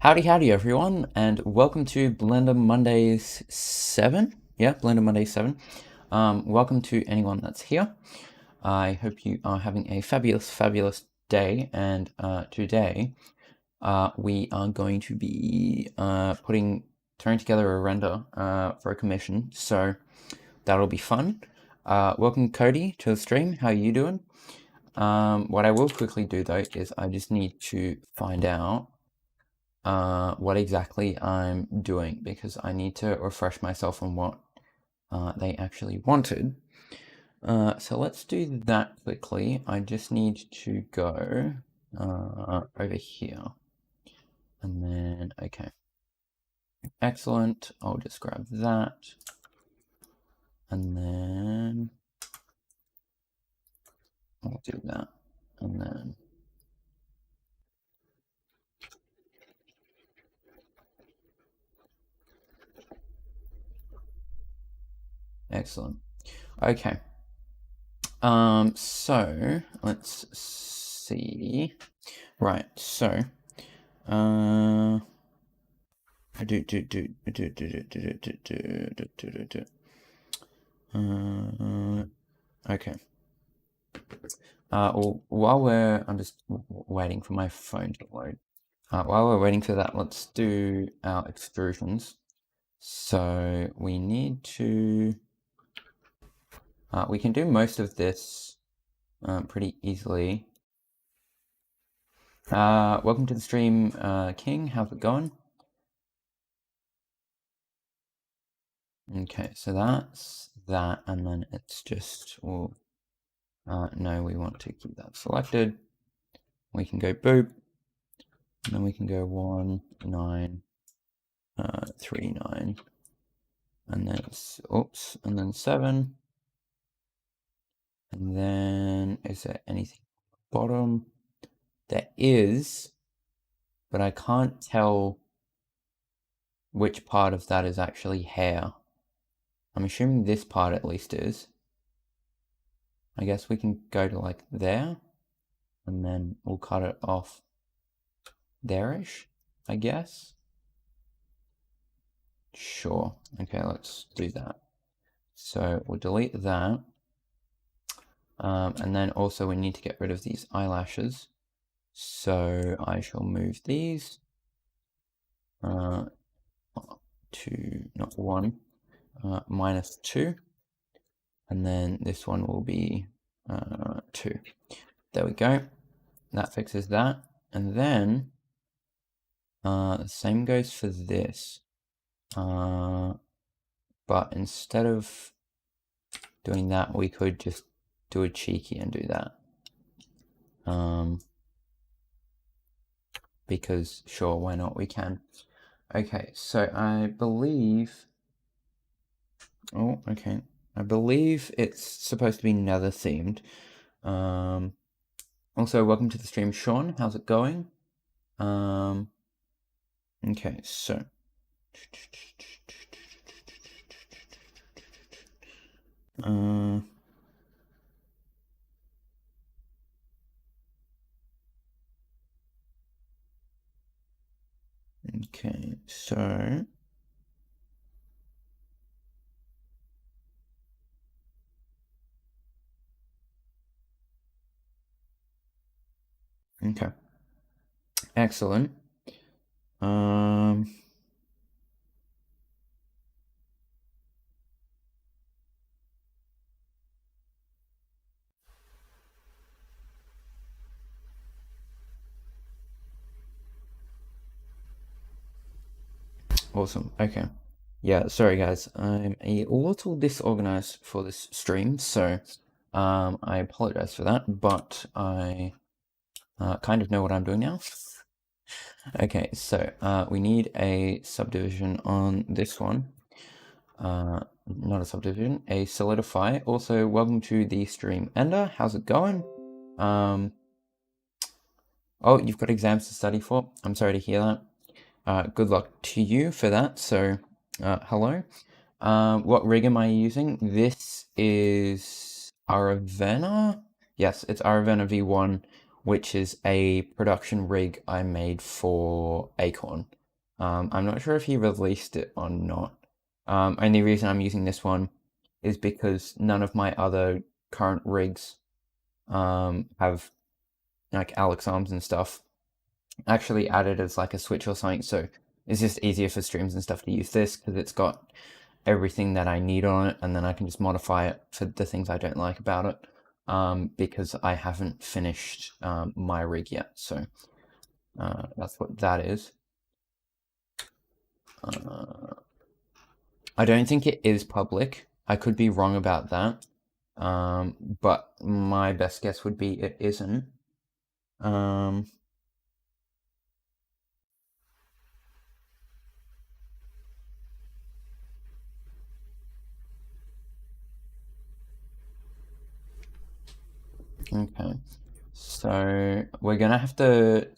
Howdy everyone, and welcome to Blender Mondays 7. Yeah, Blender Mondays 7. Welcome to anyone that's here. I hope you are having a fabulous day, and today we are going to be throwing together a render for a commission, so that'll be fun. Welcome Cody to the stream. How are you doing? What I will quickly do though is I just need to find out what exactly I'm doing, because I need to refresh myself on what they actually wanted. So let's do that quickly. I just need to go over here. And then, okay. Excellent. I'll just grab that. And then I'll do that. And then excellent. Okay. So let's see. Right, so okay. Well, I'm just waiting for my phone to load. While we're waiting for that, let's do our extrusions. So we need to, we can do most of this pretty easily. Welcome to the stream, King. How's it going? Okay, so that's that, and then it's just, well, no, we want to keep that selected. We can go boop, and then we can go 1, 9, 3, 9, and then, oops, and then 7. And then, is there anything bottom? There is, but I can't tell which part of that is actually hair. I'm assuming this part at least is. I guess we can go to like there, and then we'll cut it off there-ish, I guess. Sure. Okay, let's do that. So we'll delete that. And then also we need to get rid of these eyelashes. So I shall move these to, not 1, -2. And then this one will be 2. There we go. That fixes that. And then the same goes for this. But instead of doing that, we could just do a cheeky and do that. Because sure, why not? We can. Okay, so I believe, oh, okay. I believe it's supposed to be nether themed. Also, welcome to the stream, Sean. How's it going? Okay, so. Okay, so. Okay. Excellent. Awesome. Okay. Yeah, sorry guys. I'm a little disorganized for this stream, so I apologize for that, but I kind of know what I'm doing now. Okay, so we need a subdivision on this one. Not a subdivision, a solidify. Also, welcome to the stream, Ender. How's it going? Oh, you've got exams to study for. I'm sorry to hear that. Good luck to you for that. So, hello. What rig am I using? This is Aravena. Yes, it's Aravena V1 which is a production rig I made for Acorn. I'm not sure if he released it or not. Only reason I'm using this one is because none of my other current rigs have like Alex arms and stuff actually added as like a switch or something, so it's just easier for streams and stuff to use this because it's got everything that I need on it, and then I can just modify it for the things I don't like about it, because I haven't finished my rig yet. So that's what that is. I don't think it is public. I could be wrong about that, but my best guess would be it isn't. Okay, so we're gonna have to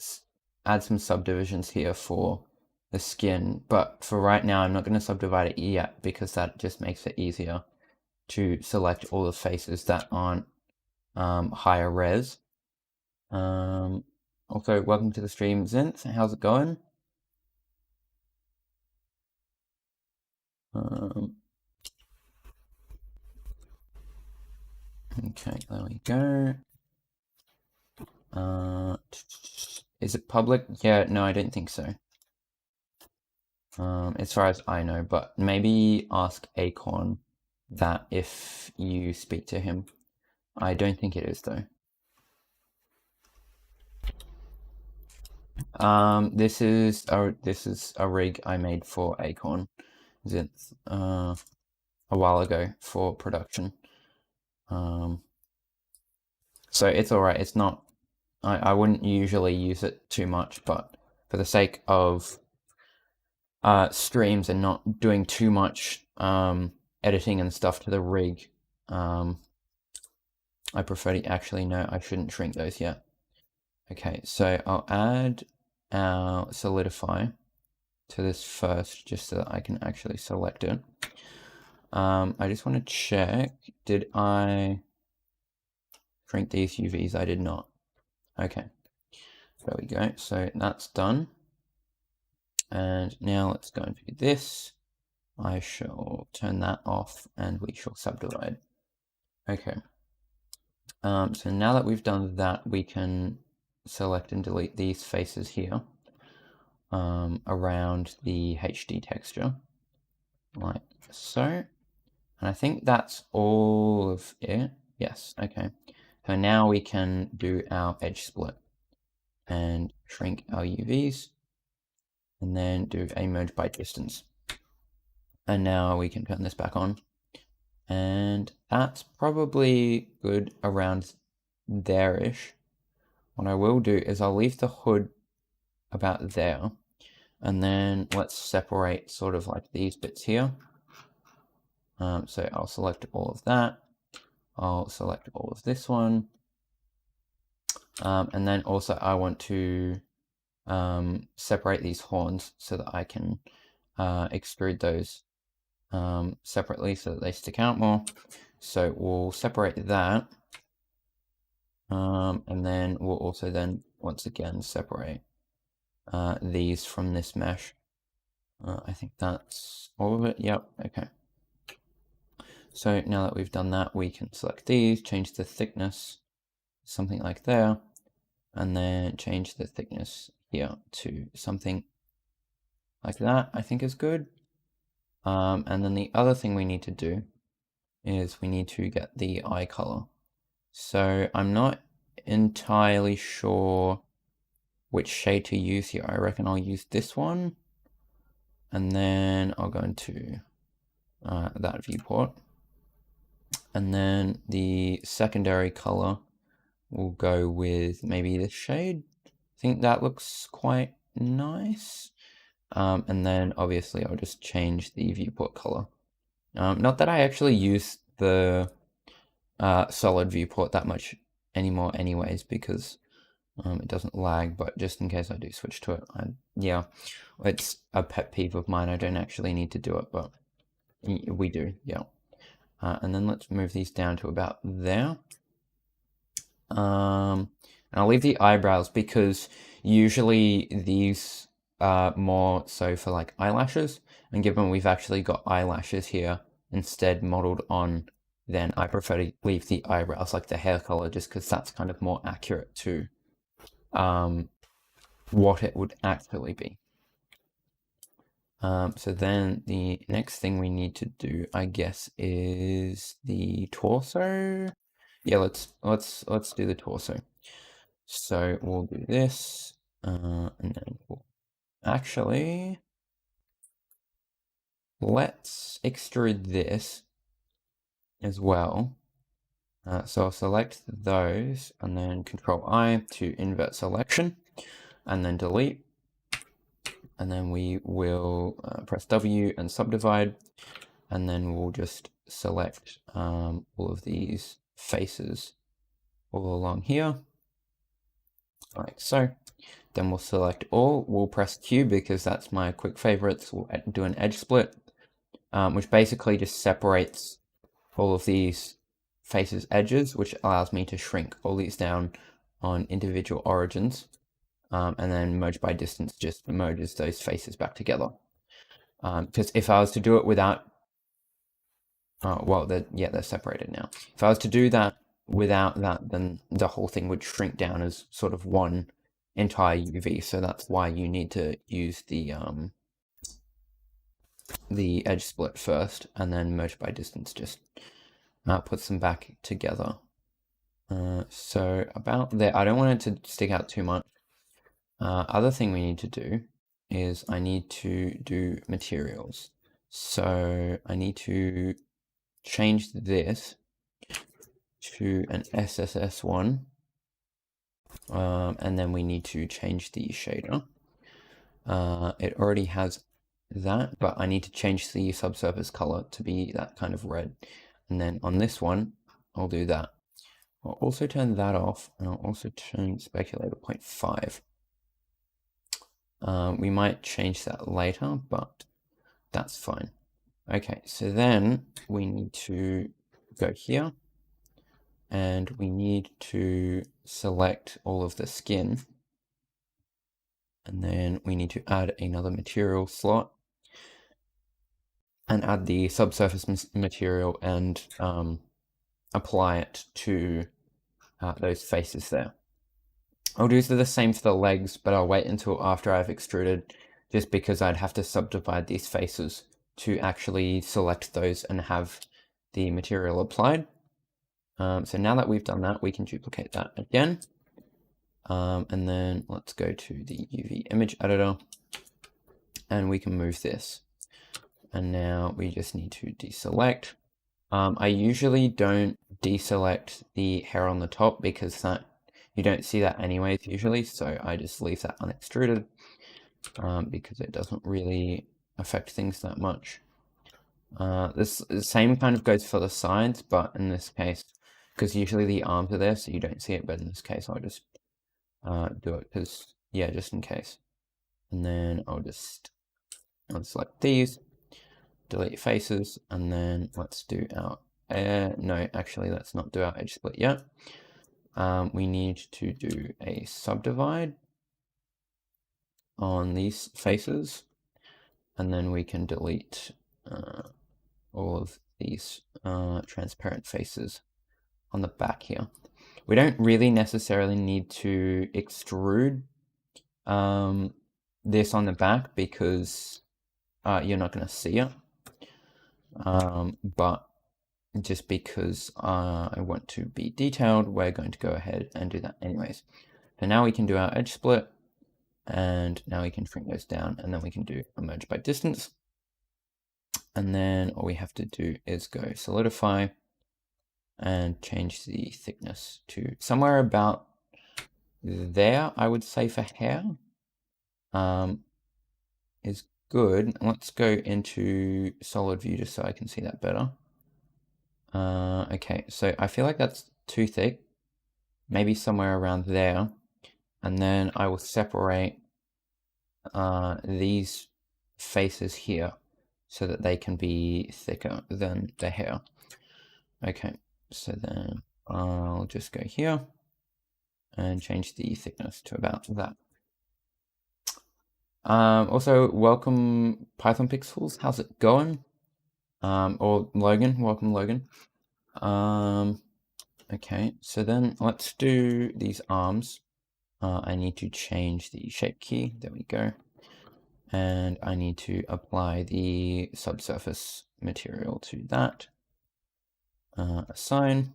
add some subdivisions here for the skin, but for right now I'm not going to subdivide it yet because that just makes it easier to select all the faces that aren't higher res. Also, welcome to the stream, Zinth. How's it going? Okay, there we go. Is it public? Yeah, no, I don't think so. As far as I know, but maybe ask Acorn that if you speak to him. I don't think it is though. This is a rig I made for Acorn, a while ago for production. So it's all right. It's not. I wouldn't usually use it too much, but for the sake of streams and not doing too much editing and stuff to the rig, I prefer to actually no. I shouldn't shrink those yet. Okay, so I'll add our Solidify to this first, just so that I can actually select it. I just want to check, did I shrink these UVs? I did not. Okay, there we go. So that's done. And now let's go and do this. I shall turn that off and we shall subdivide. Okay. So now that we've done that, we can select and delete these faces here around the HD texture, like so. And I think that's all of it. Yes, okay. So now we can do our edge split and shrink our UVs and then do a merge by distance. And now we can turn this back on. And that's probably good around there-ish. What I will do is I'll leave the hood about there. And then let's separate sort of like these bits here. So I'll select all of that. I'll select all of this one. And then also I want to separate these horns so that I can extrude those separately so that they stick out more. So we'll separate that. And then we'll also then once again separate these from this mesh. I think that's all of it. Yep, okay. So now that we've done that, we can select these, change the thickness, something like there, and then change the thickness here to something like that, I think is good. And then the other thing we need to do is we need to get the eye color. So I'm not entirely sure which shade to use here. I reckon I'll use this one, and then I'll go into that viewport. And then the secondary color will go with maybe this shade. I think that looks quite nice. And then obviously I'll just change the viewport color. Not that I actually use the solid viewport that much anymore anyways, because it doesn't lag, but just in case I do switch to it, yeah, it's a pet peeve of mine. I don't actually need to do it, but we do, yeah. And then let's move these down to about there. And I'll leave the eyebrows because usually these are more so for like eyelashes. And given we've actually got eyelashes here instead modeled on, then I prefer to leave the eyebrows like the hair color just because that's kind of more accurate to what it would actually be. So then the next thing we need to do, I guess, is the torso. Yeah, let's do the torso. So we'll do this, and then we'll actually let's extrude this as well. So I'll select those and then Control I to invert selection, and then delete. And then we will press W and subdivide, and then we'll just select all of these faces all along here, like so. Then we'll select all, we'll press Q because that's my quick favorites. We'll do an edge split, which basically just separates all of these faces edges, which allows me to shrink all these down on individual origins. And then merge by distance just merges those faces back together. Because if I was to do it without, well, they're separated now. If I was to do that without that, then the whole thing would shrink down as sort of one entire UV. So that's why you need to use the edge split first, and then merge by distance just puts them back together. So about there, I don't want it to stick out too much. Other thing we need to do is I need to do materials. So I need to change this to an SSS one, and then we need to change the shader. It already has that, but I need to change the subsurface color to be that kind of red. And then on this one, I'll do that. I'll also turn that off, and I'll also turn speculator 0.5. We might change that later, but that's fine. Okay, so then we need to go here, and we need to select all of the skin, and then we need to add another material slot and add the subsurface material and apply it to those faces there. I'll do the same for the legs, but I'll wait until after I've extruded, just because I'd have to subdivide these faces to actually select those and have the material applied. So now that we've done that, we can duplicate that again. And then let's go to the UV image editor, and we can move this. And now we just need to deselect. I usually don't deselect the hair on the top because that you don't see that anyways usually, so I just leave that unextruded because it doesn't really affect things that much. This the same kind of goes for the sides, but in this case, because usually the arms are there so you don't see it, but in this case I'll just do it because, yeah, just in case. And then I'll select these, delete faces, and then let's do our no, actually let's not do our edge split yet. We need to do a subdivide on these faces, and then we can delete all of these transparent faces on the back here. We don't really necessarily need to extrude this on the back because you're not going to see it, but just because I want to be detailed, we're going to go ahead and do that anyways. So now we can do our edge split, and now we can shrink those down, and then we can do a merge by distance. And then all we have to do is go solidify and change the thickness to somewhere about there, I would say, for hair. Is good. Let's go into solid view just so I can see that better. Okay, so I feel like that's too thick, maybe somewhere around there, and then I will separate these faces here so that they can be thicker than the hair. Okay, so then I'll just go here, and change the thickness to about that. Also, welcome Python Pixels. How's it going? Or Logan, welcome Logan. Okay, so then let's do these arms. I need to change the shape key. There we go. And I need to apply the subsurface material to that. Assign.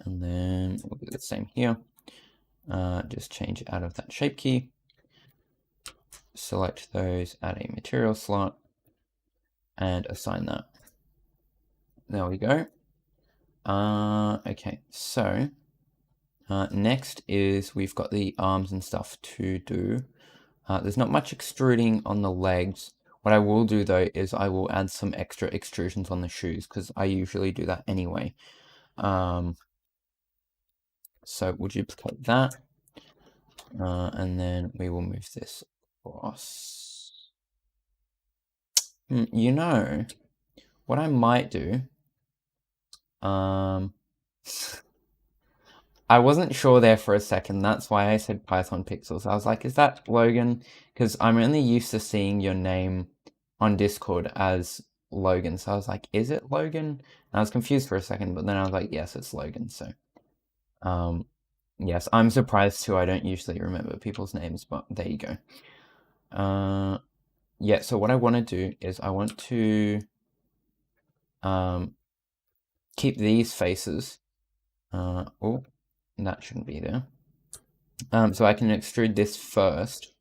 And then we'll do the same here. Just change it out of that shape key. Select those, add a material slot, and assign that. There we go. Okay, so next is we've got the arms and stuff to do. There's not much extruding on the legs. What I will do though is I will add some extra extrusions on the shoes because I usually do that anyway. So we'll duplicate that, and then we will move this across. You know, what I might do, I wasn't sure there for a second. That's why I said Python Pixels. I was like, is that Logan? Because I'm only used to seeing your name on Discord as Logan. So I was like, is it Logan? And I was confused for a second, but then I was like, yes, it's Logan. So, yes, I'm surprised too. I don't usually remember people's names, but there you go. Yeah, so what I want to do is I want to keep these faces. Oh, that shouldn't be there. So I can extrude this first,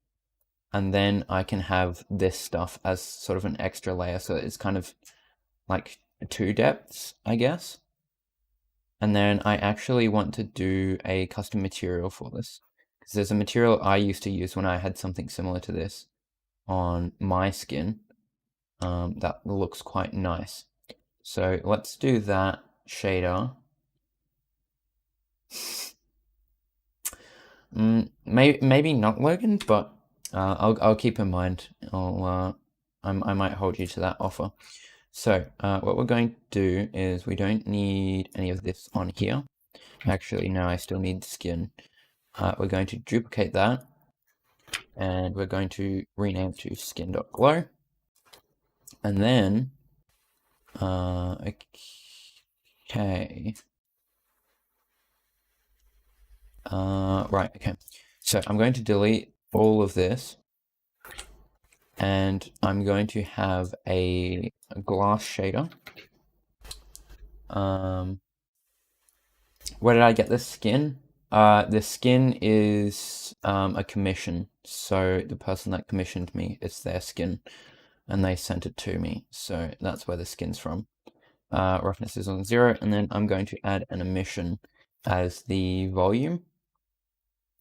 and then I can have this stuff as sort of an extra layer, so it's kind of like 2 depths, I guess. And then I actually want to do a custom material for this, because there's a material I used to use when I had something similar to this on my skin that looks quite nice. So let's do that shader. Maybe not Logan, but I'll keep in mind. I might hold you to that offer. So what we're going to do is we don't need any of this on here. Actually, no, I still need skin. We're going to duplicate that, and we're going to rename to skin.glow. And then, okay. Right, okay. So I'm going to delete all of this, and I'm going to have a glass shader. Where did I get this skin? The skin is a commission. So the person that commissioned me, it's their skin, and they sent it to me. So that's where the skin's from. Roughness is on 0, and then I'm going to add an emission as the volume.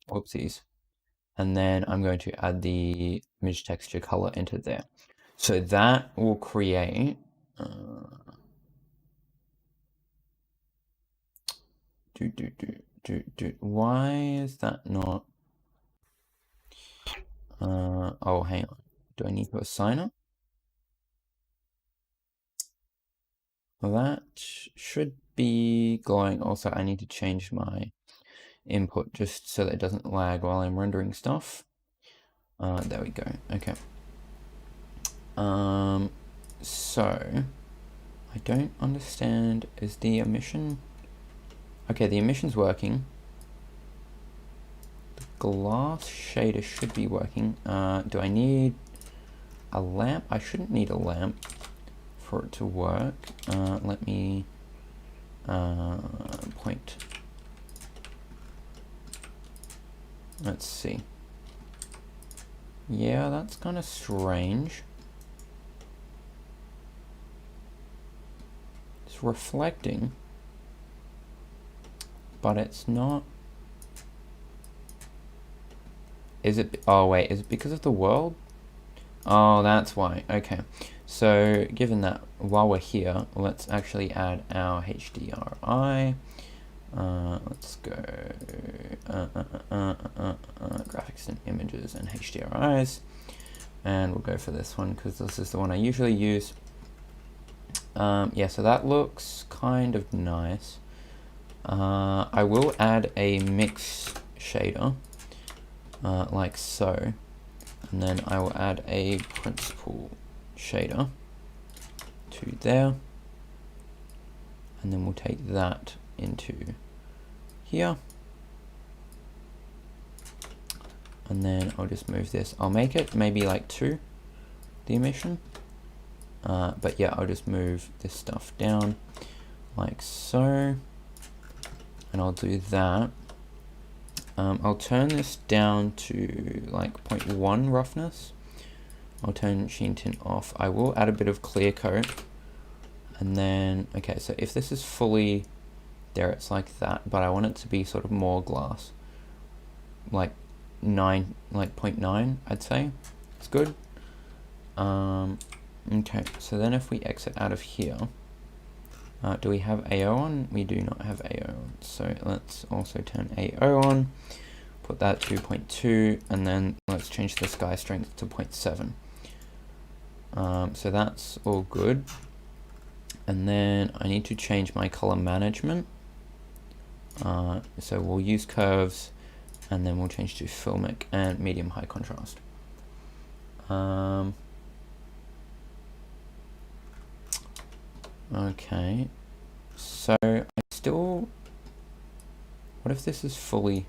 Whoopsies. And then I'm going to add the image texture color into there. So that will create why is that not oh, hang on, do I need to assign it? Well, that should be glowing. Also, I need to change my input just so that it doesn't lag while I'm rendering stuff. There we go. Okay. So I don't understand. Is the emission? Okay, the emission's working. The glass shader should be working. Do I need a lamp? I shouldn't need a lamp for it to work. Let me point. Let's see. Yeah, that's kind of strange. It's reflecting, but it's not. Is it? Oh wait, is it because of the world? Oh, that's why. Okay. So given that, while we're here, let's actually add our HDRI. Let's go graphics and images and HDRIs, and we'll go for this one because this is the one I usually use. Yeah, so that looks kind of nice. I will add a mix shader, like so, and then I will add a principal shader to there, and then we'll take that into here, and then I'll just move this. I'll make it maybe like 2, the emission, but yeah, I'll just move this stuff down like so, and I'll do that. I'll turn this down to like 0.1 roughness. I'll turn sheen tint off. I will add a bit of clear coat, and then, okay, so if this is fully there, it's like that, but I want it to be sort of more glass, like 0.9, I'd say. It's good. Okay, so then if we exit out of here, do we have AO on? We do not have AO on, so let's also turn AO on, put that to 0.2, and then let's change the sky strength to 0.7. So that's all good. And then I need to change my color management. So we'll use curves, and then we'll change to filmic and medium high contrast. Okay, so I still, what if this is fully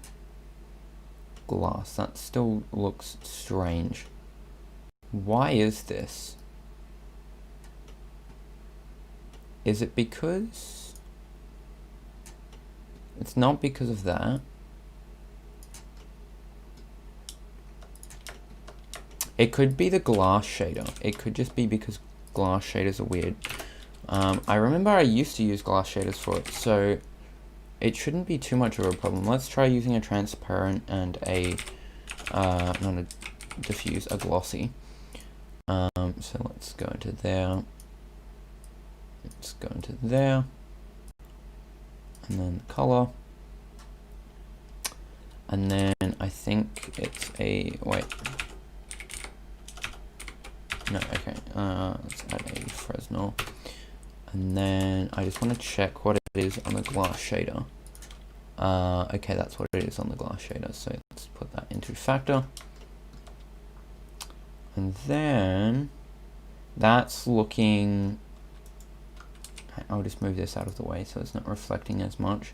glass? That still looks strange. Why is this? Is it because, it's not because of that. It could be the glass shader. It could just be because glass shaders are weird. I remember I used to use glass shaders for it, so it shouldn't be too much of a problem. Let's try using a transparent and a, not a diffuse, a glossy. So let's go into there. Let's go into there. And then color. And then I think it's a, wait. No, okay. Let's add a Fresnel. And then I just want to check what it is on the glass shader. Okay, that's what it is on the glass shader. So let's put that into factor. And then that's looking, I'll just move this out of the way so it's not reflecting as much.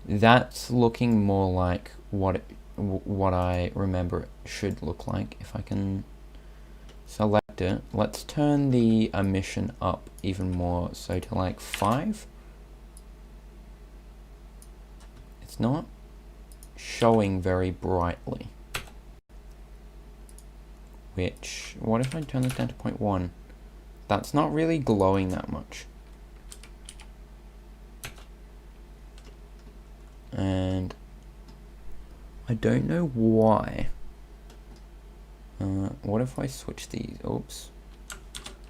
That's looking more like what I remember it should look like. If I can select it, let's turn the emission up even more, so to like 5. It's not showing very brightly. Which, what if I turn this down to 0.1? That's not really glowing that much. And I don't know why. What if I switch these? Oops.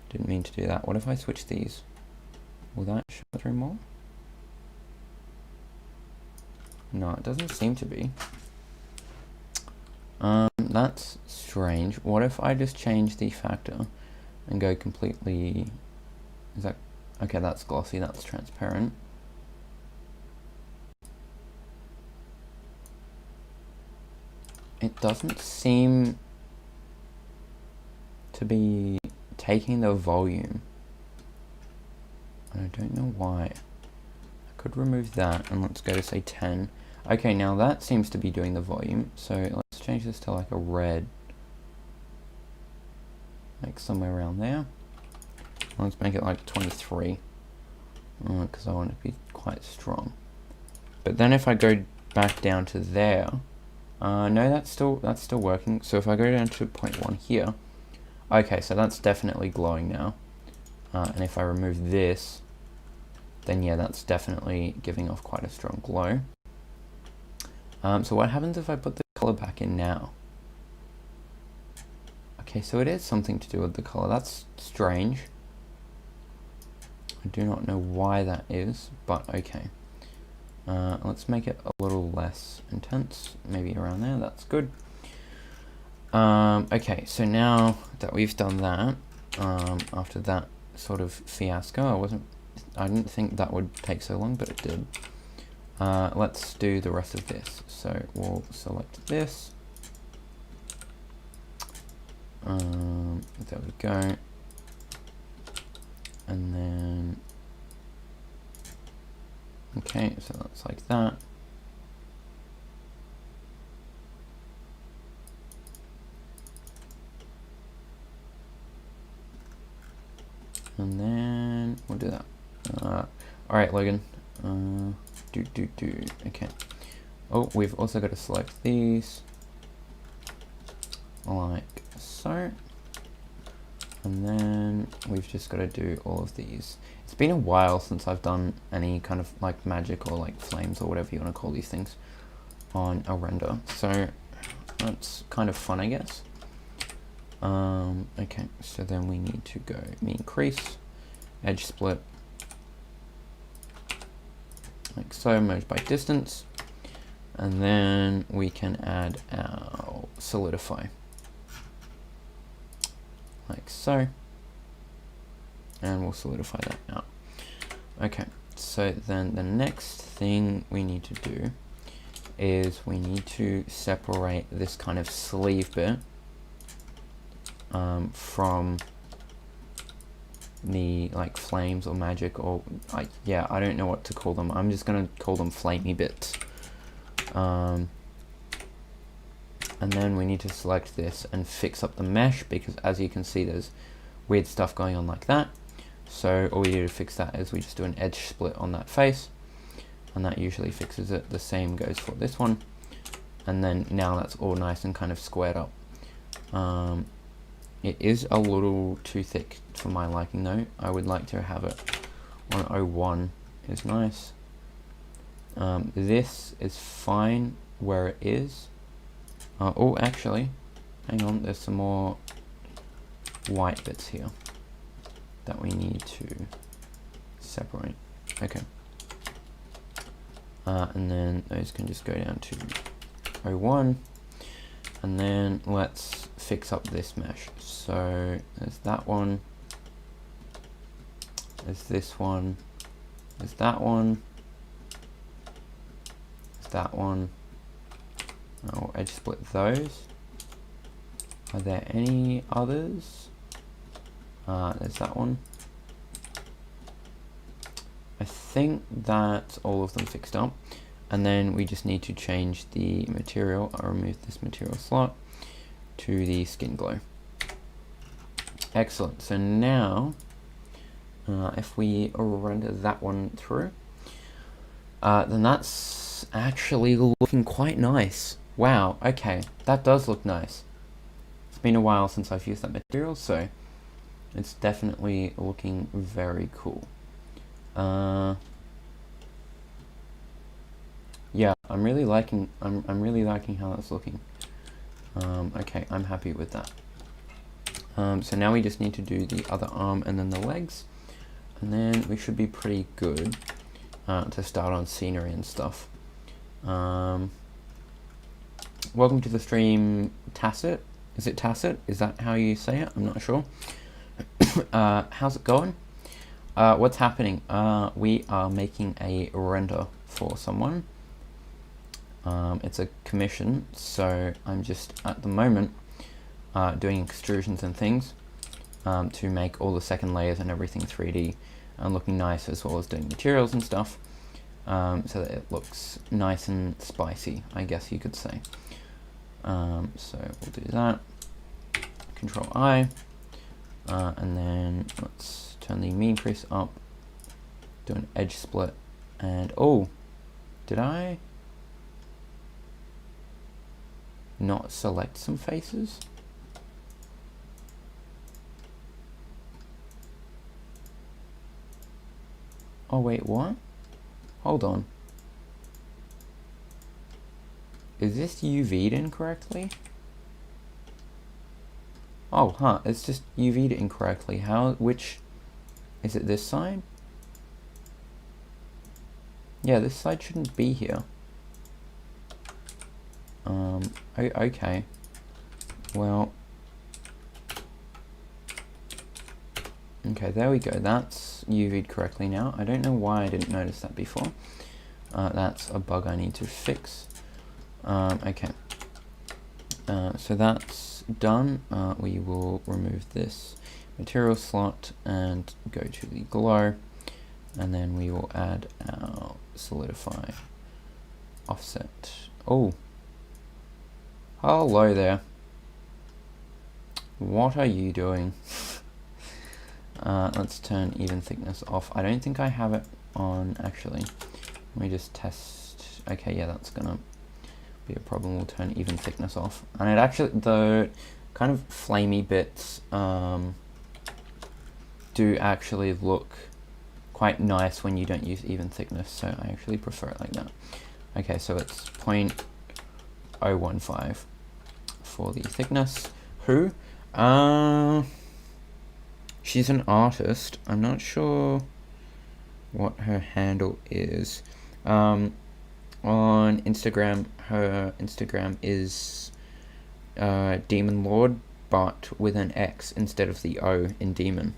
Didn't mean to do that. What if I switch these? Will that show through more? No, it doesn't seem to be. That's strange. What if I just change the factor and go completely, is that, okay, that's glossy, that's transparent. It doesn't seem to be taking the volume. I don't know why. I could remove that and let's go to say 10. Okay, now that seems to be doing the volume, so let's change this to like a red. Like somewhere around there. Let's make it like 23. Because I want it to be quite strong. But then if I go back down to there, no, that's still working. So if I go down to 0.1 here, okay, so that's definitely glowing now. And if I remove this, then yeah, that's definitely giving off quite a strong glow. So what happens if I put the color back in now? Okay, so it is something to do with the color. That's strange. I do not know why that is, but okay. Let's make it a little less intense, maybe around there. That's good. Okay, so now that we've done that, after that sort of fiasco, I didn't think that would take so long, but it did. let's do the rest of this. So we'll select this. There we go. And then, okay, so that's like that. And then we'll do that. All right, Logan. Okay. Oh, we've also got to select these like so. And then we've just got to do all of these. It's been a while since I've done any kind of like magic or like flames or whatever you want to call these things on a render. So that's kind of fun, I guess. Okay, so then we need to go mean crease, edge split, like so, merge by distance, and then we can add our solidify, like so, and we'll solidify that out. Okay, so then the next thing we need to do is we need to separate this kind of sleeve bit from the like flames or magic or like, yeah, I don't know what to call them. I'm just gonna call them flamey bits. And then we need to select this and fix up the mesh, because as you can see there's weird stuff going on like that. So all we do to fix that is we just do an edge split on that face, and that usually fixes it. The same goes for this one, and then now that's all nice and kind of squared up. It is a little too thick for my liking though. I would like to have it on 01 is nice. This is fine where it is. Oh, actually, hang on, there's some more white bits here that we need to separate. Okay. And then those can just go down to 01. And then let's fix up this mesh. So there's that one, there's this one, there's that one, there's that one. I'll edge split those. Are there any others? There's that one. I think that's all of them fixed up. And then we just need to change the material. I'll remove this material slot to the skin glow. Excellent. So now, if we render that one through, then that's actually looking quite nice. Wow, okay, that does look nice. It's been a while since I've used that material, so it's definitely looking very cool. Yeah, I'm really liking how that's looking. Okay, I'm happy with that. So now we just need to do the other arm and then the legs, and then we should be pretty good to start on scenery and stuff. Welcome to the stream, Tacit. Is it Tacit? Is that how you say it? I'm not sure. How's it going? What's happening? We are making a render for someone. It's a commission, so I'm just at the moment doing extrusions and things to make all the second layers and everything 3D and looking nice, as well as doing materials and stuff, so that it looks nice and spicy, I guess you could say. So we'll do that. Control I, and then let's turn the mean crease up, do an edge split, and oh, did I not select some faces? Oh wait, what? Hold on. Is this UV'd incorrectly? Oh, huh, it's just UV'd incorrectly. How, which, is it this side? Yeah, this side shouldn't be here. Okay. Well. Okay, there we go. That's UV'd correctly now. I don't know why I didn't notice that before. That's a bug I need to fix. Okay. So that's done. We will remove this material slot and go to the glow, and then we will add our Solidify Offset. Oh, hello there. What are you doing? Let's turn even thickness off. I don't think I have it on, actually. Let me just test. Okay, yeah, that's gonna be a problem. We'll turn even thickness off. And it actually, the kind of flamey bits do actually look quite nice when you don't use even thickness, so I actually prefer it like that. Okay, so it's 0.015 for the thickness. Who? She's an artist. I'm not sure what her handle is. On Instagram, her Instagram is Demon Lord, but with an X instead of the O in Demon.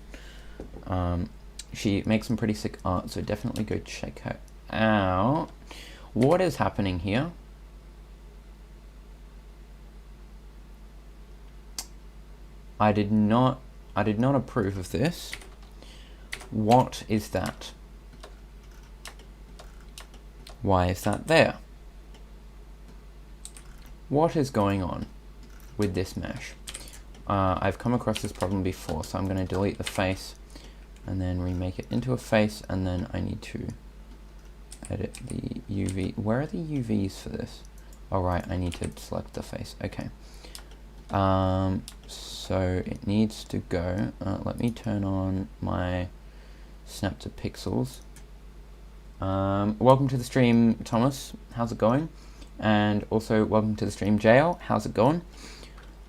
She makes some pretty sick art, so definitely go check her out. What is happening here? I did not approve of this. What is that? Why is that there? What is going on with this mesh? I've come across this problem before, so I'm going to delete the face and then remake it into a face, and then I need to edit the UV. Where are the UVs for this? All right, I need to select the face. Okay. So it needs to go. Let me turn on my snap to pixels. Welcome to the stream, Thomas. How's it going? And also welcome to the stream, JL. How's it going?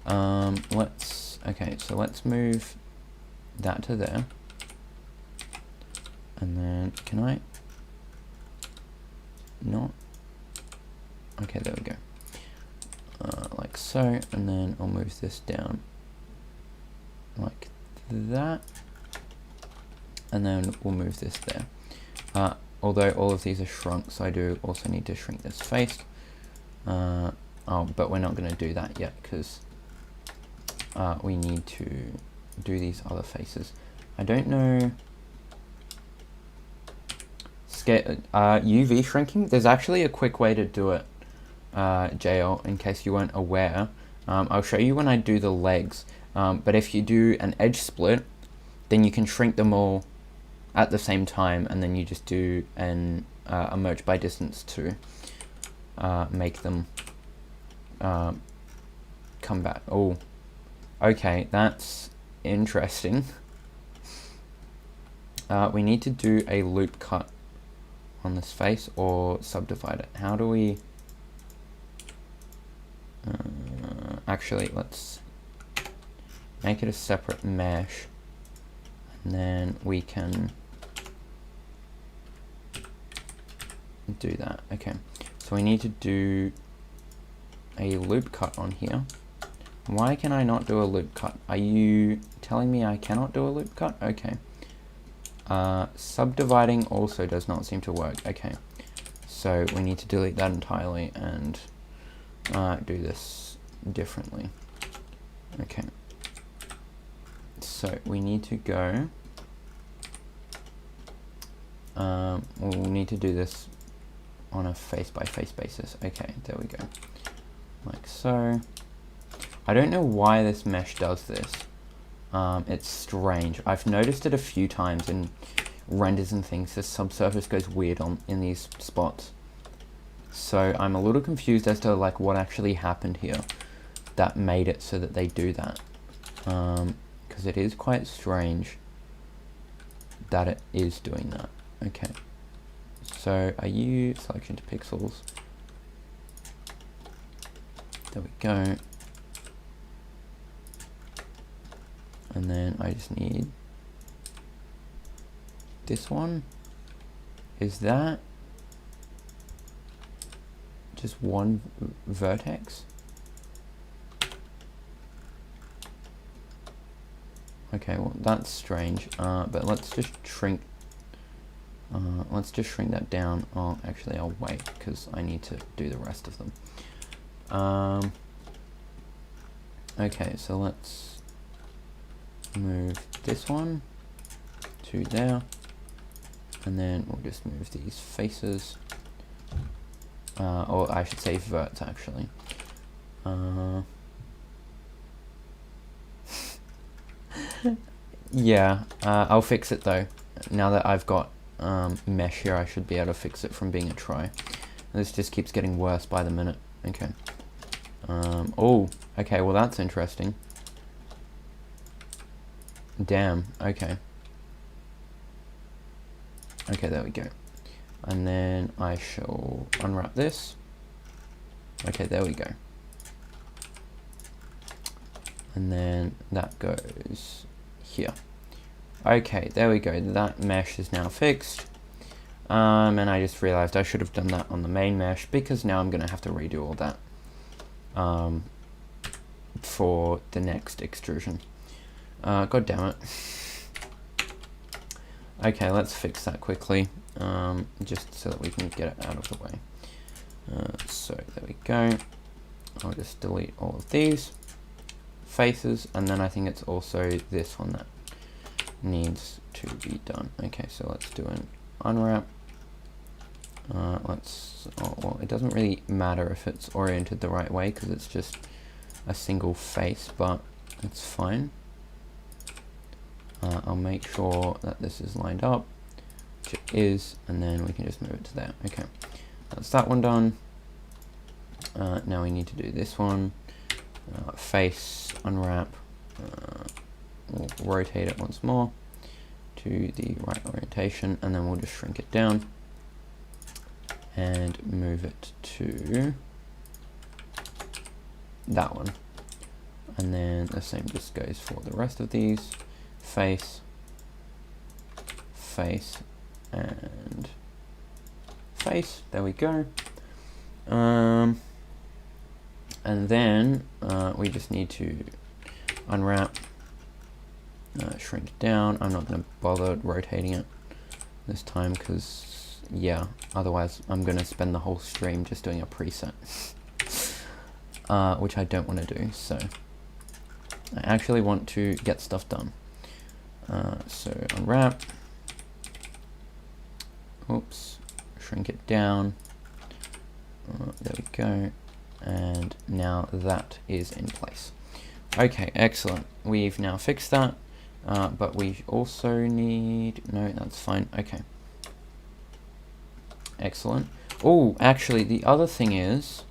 Okay, so let's move that to there. And then, can I not? Okay, there we go. Like so, and then I'll move this down like that, and then we'll move this there. Although all of these are shrunk, so I do also need to shrink this face. But we're not going to do that yet, because we need to do these other faces. I don't know. UV shrinking, there's actually a quick way to do it, JL, in case you weren't aware. I'll show you when I do the legs, but if you do an edge split, then you can shrink them all at the same time, and then you just do a merge by distance to make them come back. Oh, okay, that's interesting. We need to do a loop cut on this face or subdivide it. How do we actually, let's make it a separate mesh, and then we can do that. Okay, so we need to do a loop cut on here. Why can I not do a loop cut? Are you telling me I cannot do a loop cut? Okay. Subdividing also does not seem to work. Okay, so we need to delete that entirely and do this differently. Okay, so we need to go, we'll need to do this on a face by face basis. Okay, there we go, like so. I don't know why this mesh does this. It's strange. I've noticed it a few times in renders and things. The subsurface goes weird in these spots. So I'm a little confused as to like what actually happened here that made it so that they do that. Because it is quite strange that it is doing that. Okay. So are you selection to pixels? There we go. And then I just need this one. Is that just one vertex? Okay, well that's strange, but let's just shrink Let's just shrink that down. Oh, actually, I'll wait because I need to do the rest of them. Okay, so let's move this one to there, and then we'll just move these faces, or I should say verts actually. Yeah, I'll fix it though. Now that I've got mesh here, I should be able to fix it from being a try. This just keeps getting worse by the minute. Okay. Oh, okay, well that's interesting. Damn, okay. Okay, there we go. And then I shall unwrap this. Okay, there we go. And then that goes here. Okay, there we go. That mesh is now fixed. And I just realized I should have done that on the main mesh because now I'm going to have to redo all that for the next extrusion. God damn it. Okay, let's fix that quickly, just so that we can get it out of the way. So there we go. I'll just delete all of these faces, and then I think it's also this one that needs to be done. Okay, so let's do an unwrap. Well, it doesn't really matter if it's oriented the right way because it's just a single face, but it's fine. I'll make sure that this is lined up, which it is, and then we can just move it to there. Okay, that's that one done. Now we need to do this one. Face, unwrap, we'll rotate it once more to the right orientation, and then we'll just shrink it down and move it to that one. And then the same just goes for the rest of these. Face, face, and face. There we go. And then we just need to unwrap, shrink it down. I'm not going to bother rotating it this time because, yeah, otherwise I'm going to spend the whole stream just doing a preset, which I don't want to do. So I actually want to get stuff done. So unwrap, oops, shrink it down, there we go, and now that is in place. Okay, excellent. We've now fixed that, but we also need, no, that's fine. Okay, excellent. Oh, actually, the other thing is,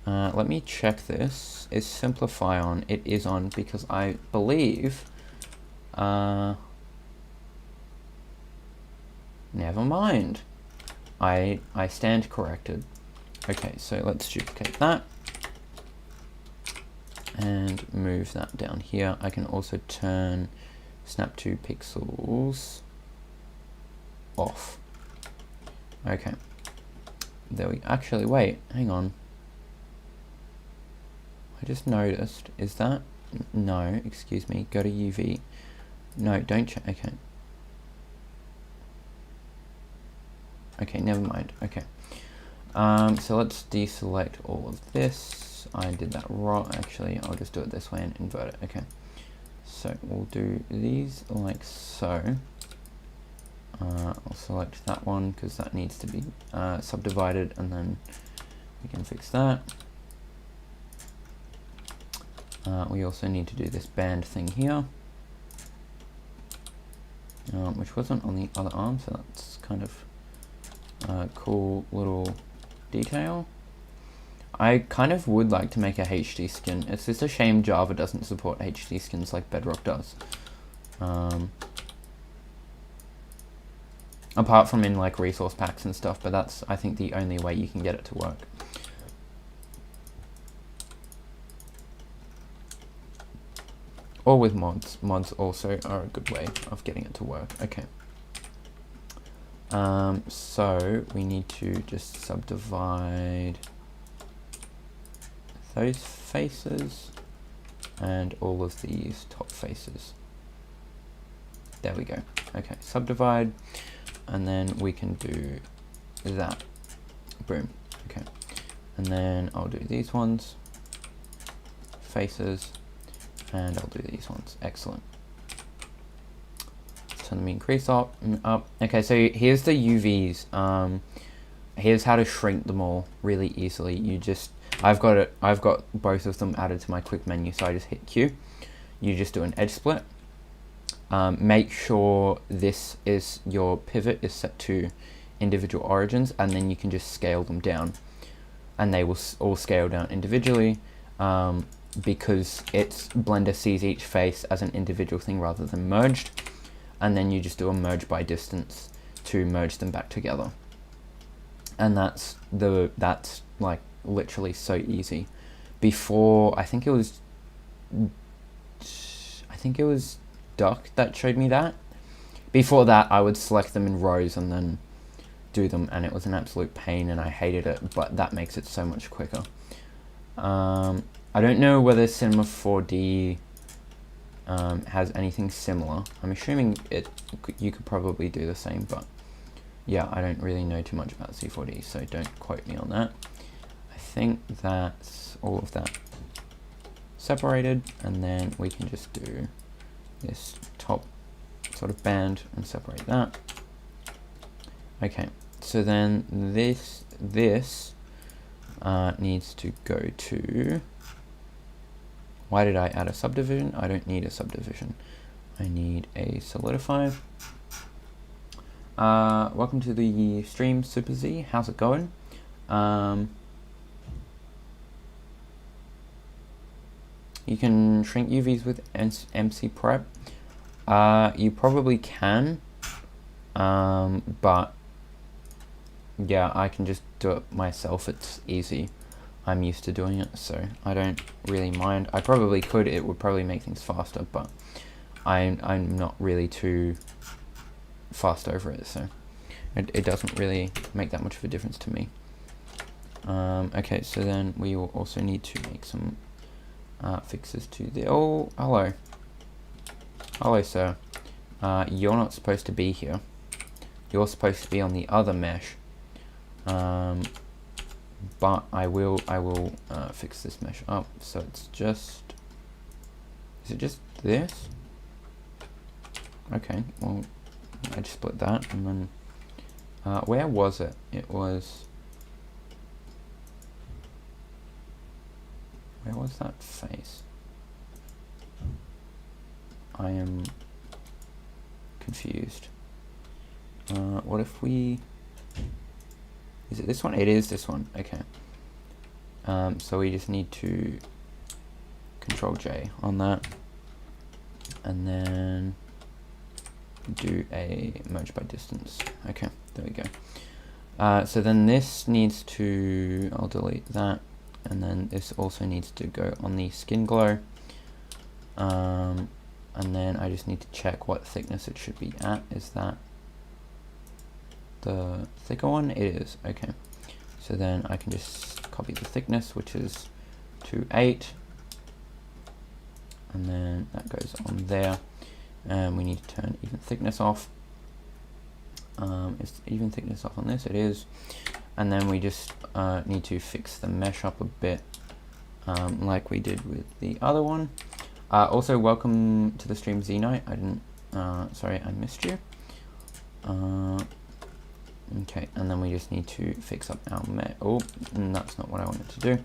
let me check this. Is Simplify on? It is on because I believe, never mind. I stand corrected. Okay, so let's duplicate that and move that down here. I can also turn snap to pixels off. Okay. There we actually wait, hang on. I just noticed, is that no, excuse me, go to UV. No, don't check. Okay. Okay, never mind. Okay. So let's deselect all of this. I did that wrong. Actually, I'll just do it this way and invert it. Okay. So we'll do these like so. I'll select that one because that needs to be subdivided, and then we can fix that. We also need to do this band thing here, which wasn't on the other arm, so that's kind of a cool little detail. I kind of would like to make a HD skin. It's just a shame Java doesn't support HD skins like Bedrock does. Apart from in like resource packs and stuff, but that's, I think, the only way you can get it to work. Or with mods. Mods also are a good way of getting it to work. Okay. So we need to just subdivide those faces and all of these top faces. There we go. Okay, subdivide. and then we can do that. Boom. Okay. And then I'll do these ones, faces, and I'll do these ones. Excellent. Turn them increase up and up. Okay, so here's the UVs. Here's how to shrink them all really easily. You just, I've got both of them added to my quick menu, so I just hit Q. You just do an edge split. Make sure this is, your pivot is set to individual origins, and then you can just scale them down, and they will all scale down individually, because Blender sees each face as an individual thing rather than merged. And then you just do a merge by distance to merge them back together. And that's like literally so easy. Before, I think it was Duck that showed me that. Before that, I would select them in rows and then do them, and it was an absolute pain and I hated it, but that makes it so much quicker. I don't know whether Cinema 4D has anything similar. I'm assuming you could probably do the same, but yeah, I don't really know too much about C4D, so don't quote me on that. I think that's all of that separated, and then we can just do this top sort of band and separate that. Okay, so then this needs to go to, why did I add a subdivision? I don't need a subdivision. I need a solidify. Welcome to the stream, Super Z. How's it going? You can shrink UVs with MC Prep. You probably can, but yeah, I can just do it myself. It's easy. I'm used to doing it, so I don't really mind. I probably could, it would probably make things faster, but I'm not really too fast over it, so it doesn't really make that much of a difference to me. Okay, so then we will also need to make some fixes to the, oh, hello. Hello, sir. You're not supposed to be here. You're supposed to be on the other mesh. But I will fix this mesh up. So it's just, is it just this? Okay, well, I just split that, and then where was it? It was, where was that face? I am confused. What if we, is it this one? It is this one. Okay. So we just need to Control J on that, and then do a merge by distance. Okay, there we go. So then this needs to, I'll delete that, and then this also needs to go on the skin glow. And then I just need to check what thickness it should be at. Is that the thicker one? It is. Okay. So then I can just copy the thickness, which is 2.8, and then that goes on there. And we need to turn even thickness off. Is even thickness off on this? It is. And then we just need to fix the mesh up a bit, like we did with the other one. Also, welcome to the stream, Z-Knight. I didn't, sorry, I missed you. Okay, and then we just need to fix up our mesh. Oh, that's not what I wanted to do.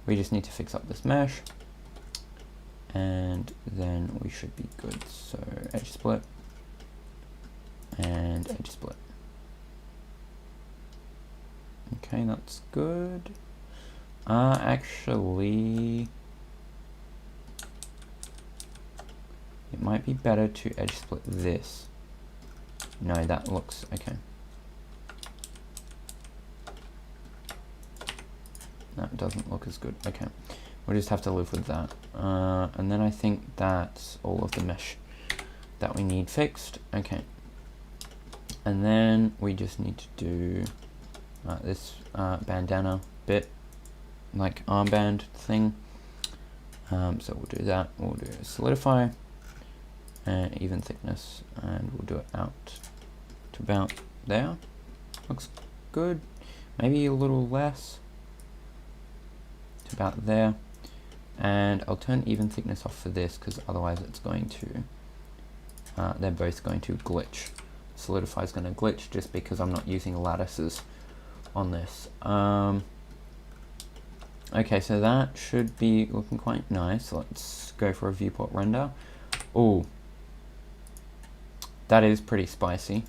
We just need to fix up this mesh, and then we should be good. So edge split and edge split. Okay, that's good. Actually, it might be better to edge split this. No, that looks okay. That doesn't look as good. Okay, we'll just have to live with that. And then I think that's all of the mesh that we need fixed. Okay, and then we just need to do this bandana bit, like armband thing. So we'll do that. We'll do a solidify and even thickness, and we'll do it out to about there. Looks good. Maybe a little less. To about there. And I'll turn even thickness off for this because otherwise it's going to, they're both going to glitch. Solidify is going to glitch just because I'm not using lattices on this. Okay, so that should be looking quite nice. Let's go for a viewport render. Oh, that is pretty spicy.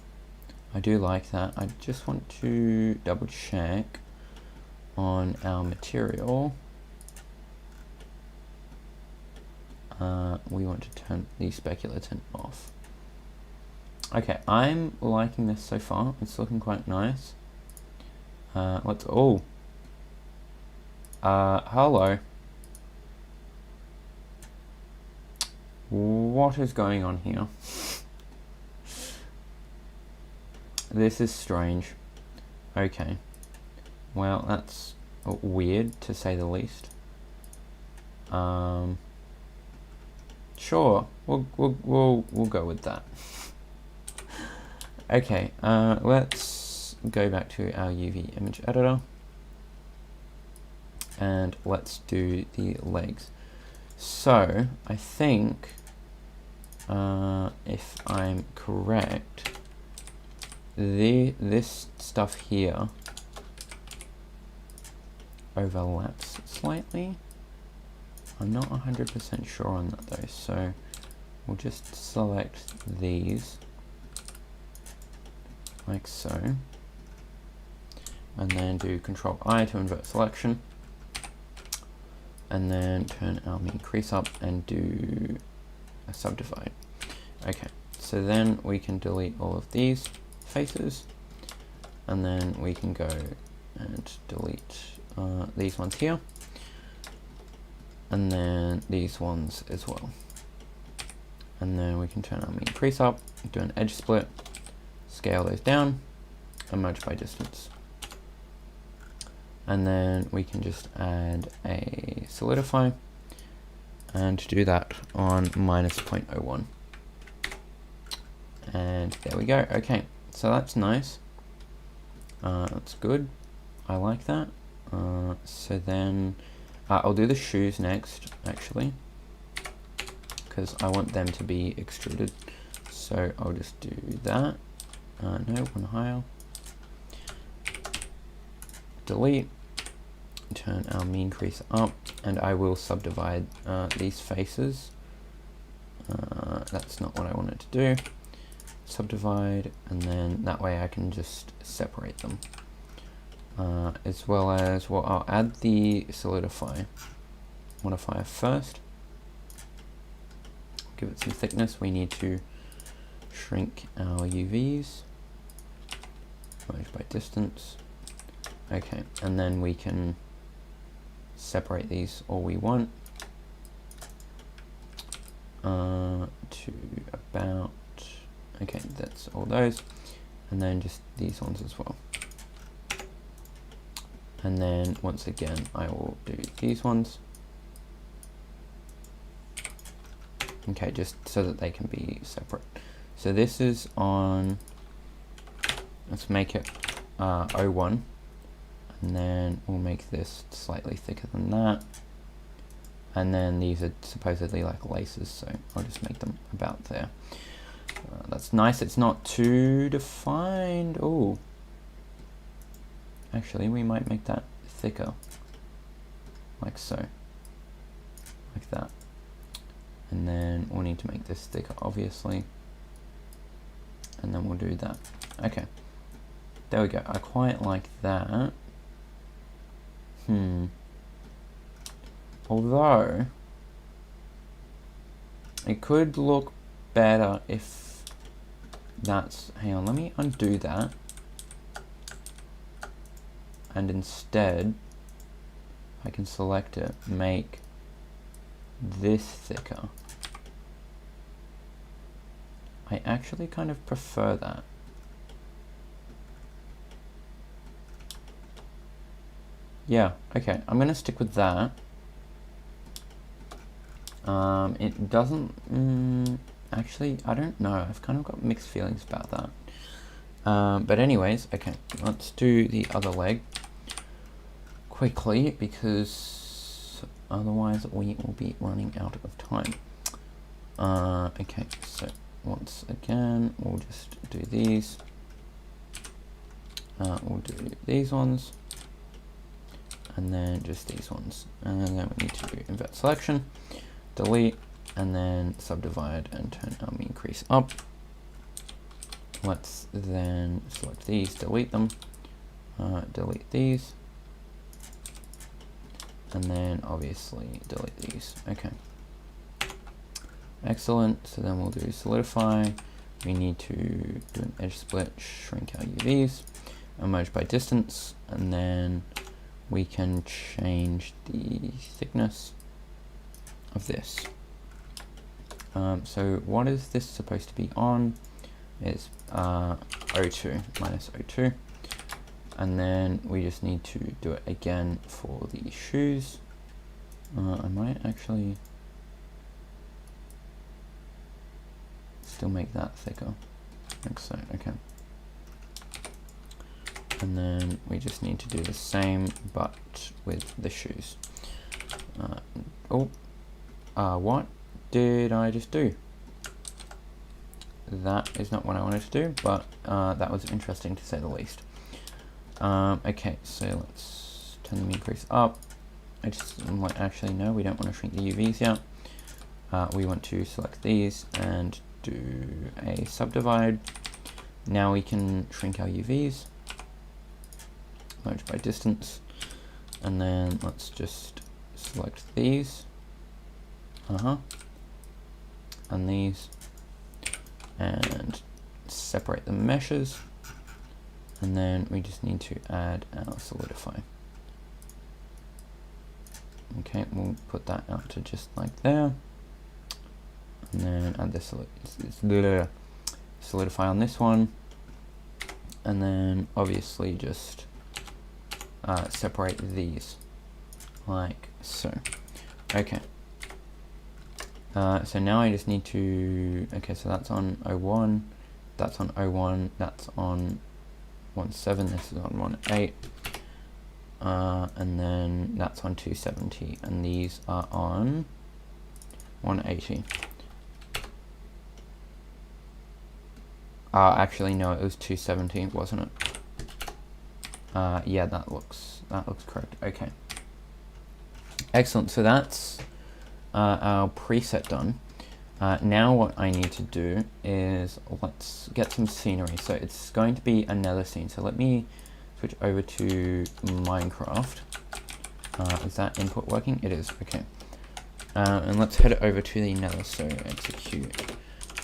I do like that. I just want to double check on our material. We want to turn the specular tint off. Okay, I'm liking this so far. It's looking quite nice. Let's, oh. Hello. What is going on here? This is strange. Okay. Well, that's weird to say the least. Sure, we'll go with that. Okay, let's go back to our UV image editor and let's do the legs. So I think if I'm correct, this stuff here overlaps slightly. I'm not 100% sure on that though, so we'll just select these like so, and then do Control I to invert selection, and then turn our mean crease up and do a subdivide. Okay, so then we can delete all of these faces, and then we can go and delete these ones here, and then these ones as well. And then we can turn our mean crease up, do an edge split, scale those down, and merge by distance. And then we can just add a solidify and do that on -0.01. And there we go. Okay, so that's nice. That's good. I like that. So then I'll do the shoes next, actually, because I want them to be extruded. So I'll just do that. No, one higher. Delete. Turn our mean crease up, and I will subdivide these faces. That's not what I wanted to do. Subdivide, and then that way I can just separate them. As well as, well, I'll add the Solidify Modifier first. Give it some thickness. We need to shrink our UVs. Merge by distance. Okay, and then we can separate these all we want to about, okay, that's all those, and then just these ones as well. And then once again I will do these ones, okay, just so that they can be separate. So this is on, let's make it 01, and then we'll make this slightly thicker than that. And then these are supposedly like laces, so I'll just make them about there. That's nice, it's not too defined. Oh, actually we might make that thicker, like so, like that. And then we'll need to make this thicker, obviously, and then we'll do that. Okay, there we go. I quite like that. Although it could look better if that's, hang on, let me undo that, and instead I can select it, make this thicker. I actually kind of prefer that. Yeah, okay, I'm gonna stick with that. It doesn't, actually, I don't know, I've kind of got mixed feelings about that. But anyways, okay, let's do the other leg quickly, because otherwise we will be running out of time. Okay, so once again, we'll just do these. We'll do these ones, and then just these ones. And then we need to do invert selection, delete, and then subdivide and turn our mean crease up. Let's then select these, delete them, delete these, and then obviously delete these. Okay. Excellent. So then we'll do solidify. We need to do an edge split, shrink our UVs, and merge by distance, and then we can change the thickness of this. So what is this supposed to be on? It's O2, minus O2. And then we just need to do it again for the shoes. I might actually still make that thicker. Like so, okay. And then we just need to do the same, but with the shoes. What did I just do? That is not what I wanted to do, but that was interesting to say the least. Okay, so let's turn the mean crease up. Actually no, we don't want to shrink the UVs yet. We want to select these and do a subdivide. Now we can shrink our UVs, merge by distance, and then let's just select these, and these, and separate the meshes, and then we just need to add our solidify. Okay, we'll put that out to just like there, and then add this solidify on this one, and then obviously just separate these like so. Okay. So now I just need to, okay, so that's on 01, that's on 01, that's on 17, this is on 18, and then that's on 270, and these are on 180. Actually no, it was 270, wasn't it? Yeah, that looks correct. Okay. Excellent, so that's our preset done. Now what I need to do is let's get some scenery. So it's going to be another scene. So let me switch over to Minecraft. Is that input working? It is. Okay. And let's head over to the nether. So execute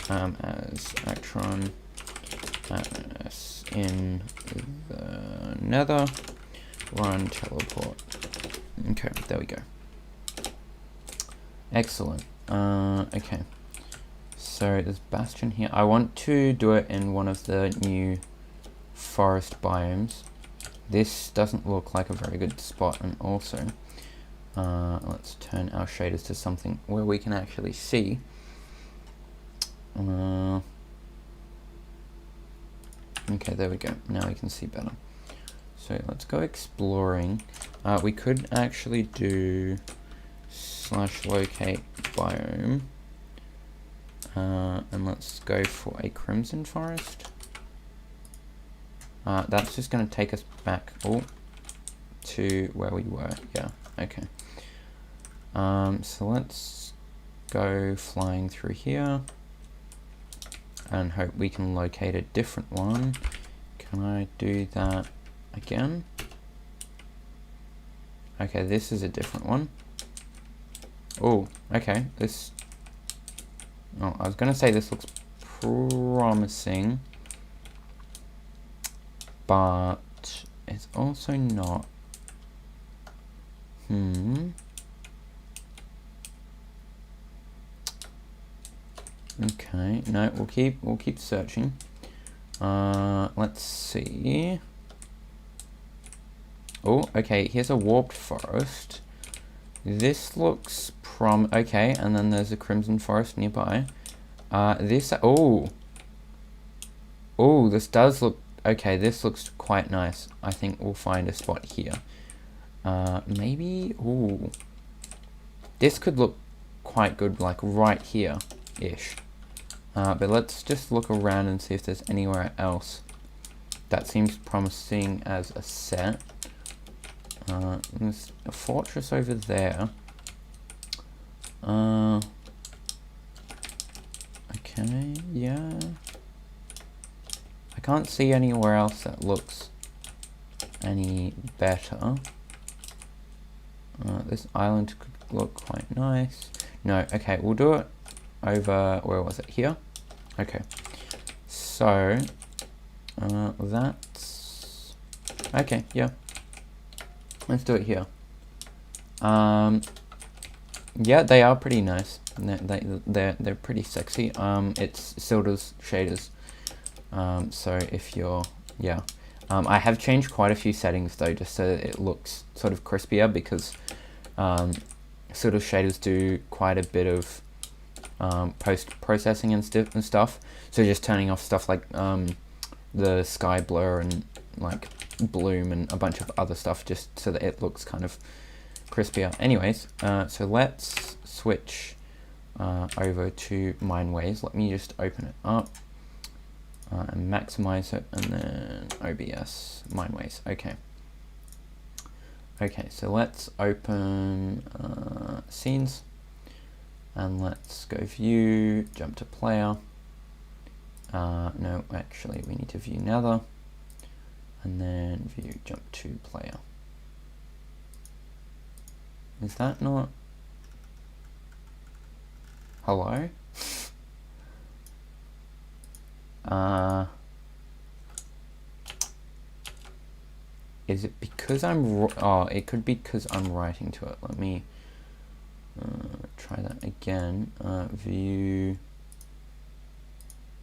as Actron as in the nether, run teleport. Okay, there we go. Excellent. Okay, so there's Bastion here. I want to do it in one of the new forest biomes. This doesn't look like a very good spot, and also let's turn our shaders to something where we can actually see. Okay, there we go. Now we can see better. So let's go exploring. We could actually do /locate biome, and let's go for a crimson forest. That's just going to take us back to where we were. Yeah, okay. So let's go flying through here and hope we can locate a different one. Can I do that again? Okay, this is a different one. Oh, okay, this... Oh, I was going to say this looks promising, but it's also not. Okay, no, we'll keep searching. Let's see. Oh, okay, here's a warped forest. This looks okay, and then there's a crimson forest nearby. This does look okay, this looks quite nice. I think we'll find a spot here. Maybe, ooh. This could look quite good, like right here-ish. But let's just look around and see if there's anywhere else that seems promising as a set. There's a fortress over there. Okay, yeah. I can't see anywhere else that looks any better. This island could look quite nice. No, okay, we'll do it over, where was it? Here? Okay. So, that's... okay, yeah. Let's do it here. Yeah, they are pretty nice. They're pretty sexy. It's Silda's shaders. So if you're, yeah. I have changed quite a few settings though, just so that it looks sort of crispier, because Silda's shaders do quite a bit of post-processing and stuff. So just turning off stuff like the sky blur and like bloom and a bunch of other stuff, just so that it looks kind of crispier. Anyways, so let's switch over to Mineways. Let me just open it up and maximize it, and then OBS Mineways. Okay. Okay, so let's open scenes, and let's go view, jump to player. No, actually we need to view nether, and then view, jump to player. Is that not? Hello? Is it because I'm, oh, it could be because I'm writing to it. Let me try that again. View,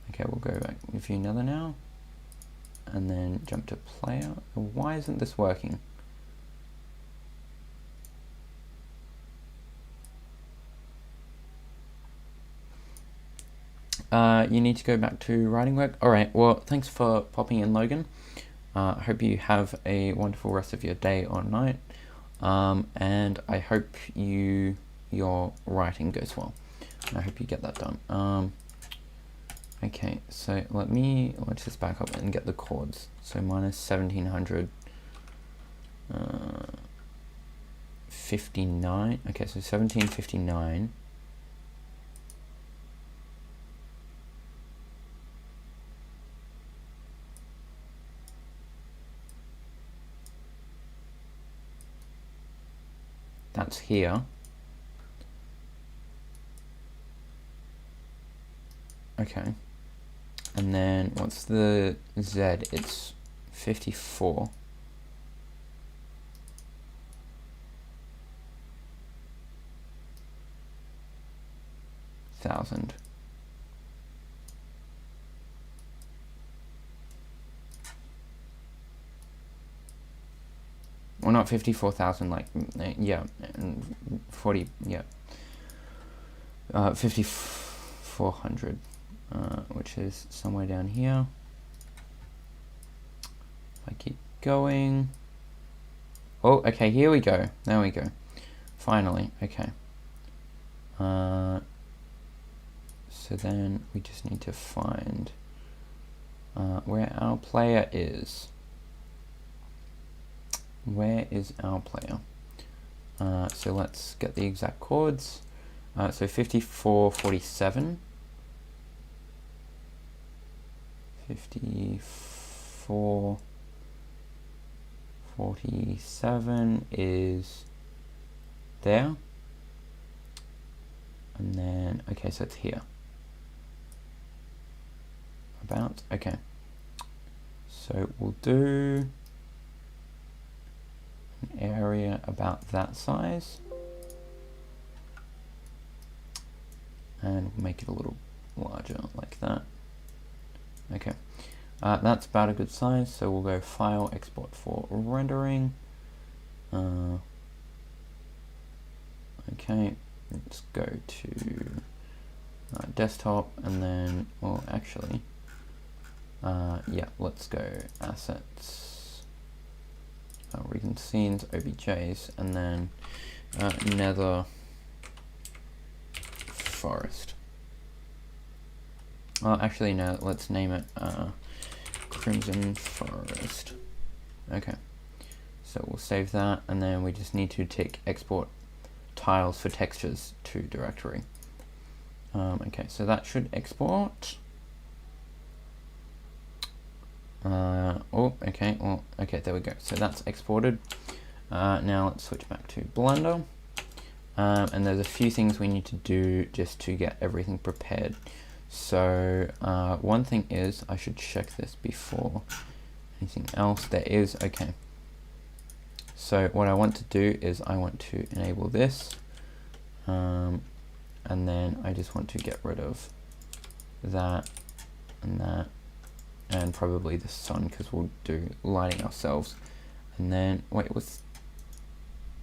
okay, we'll go back, view nether now, and then jump to player. Why isn't this working? You need to go back to writing work. Alright, well, thanks for popping in, Logan. I hope you have a wonderful rest of your day or night. And I hope your writing goes well. I hope you get that done. Okay, so let's just back up and get the chords. So minus 1700, 59. Okay, so 1759. That's here. Okay. And then what's the Z? It's 54. Thousand. Well, not 54,000, like, yeah, 40, yeah. 5,400, which is somewhere down here. If I keep going. Oh, okay, here we go. There we go. Finally, okay. So then we just need to find where our player is. Where is our player? So let's get the exact chords. So 5447. 5447 is there. And then, okay, so it's here. About, okay. So we'll do an area about that size, and we'll make it a little larger like that. Okay, that's about a good size, so we'll go File, Export for rendering. Okay, let's go to desktop, and then, well, actually, Yeah, let's go assets, recent scenes, OBJs, and then nether forest. Well, actually, no, let's name it Crimson Forest. Okay, so we'll save that, and then we just need to tick export tiles for textures to directory. Okay, so that should export. Okay, well, okay, there we go. So that's exported. Now let's switch back to Blender. And there's a few things we need to do just to get everything prepared. So one thing is, I should check this before anything else. There is, okay. So what I want to do is I want to enable this. And then I just want to get rid of that and that. And probably the sun, because we'll do lighting ourselves. And then, wait, was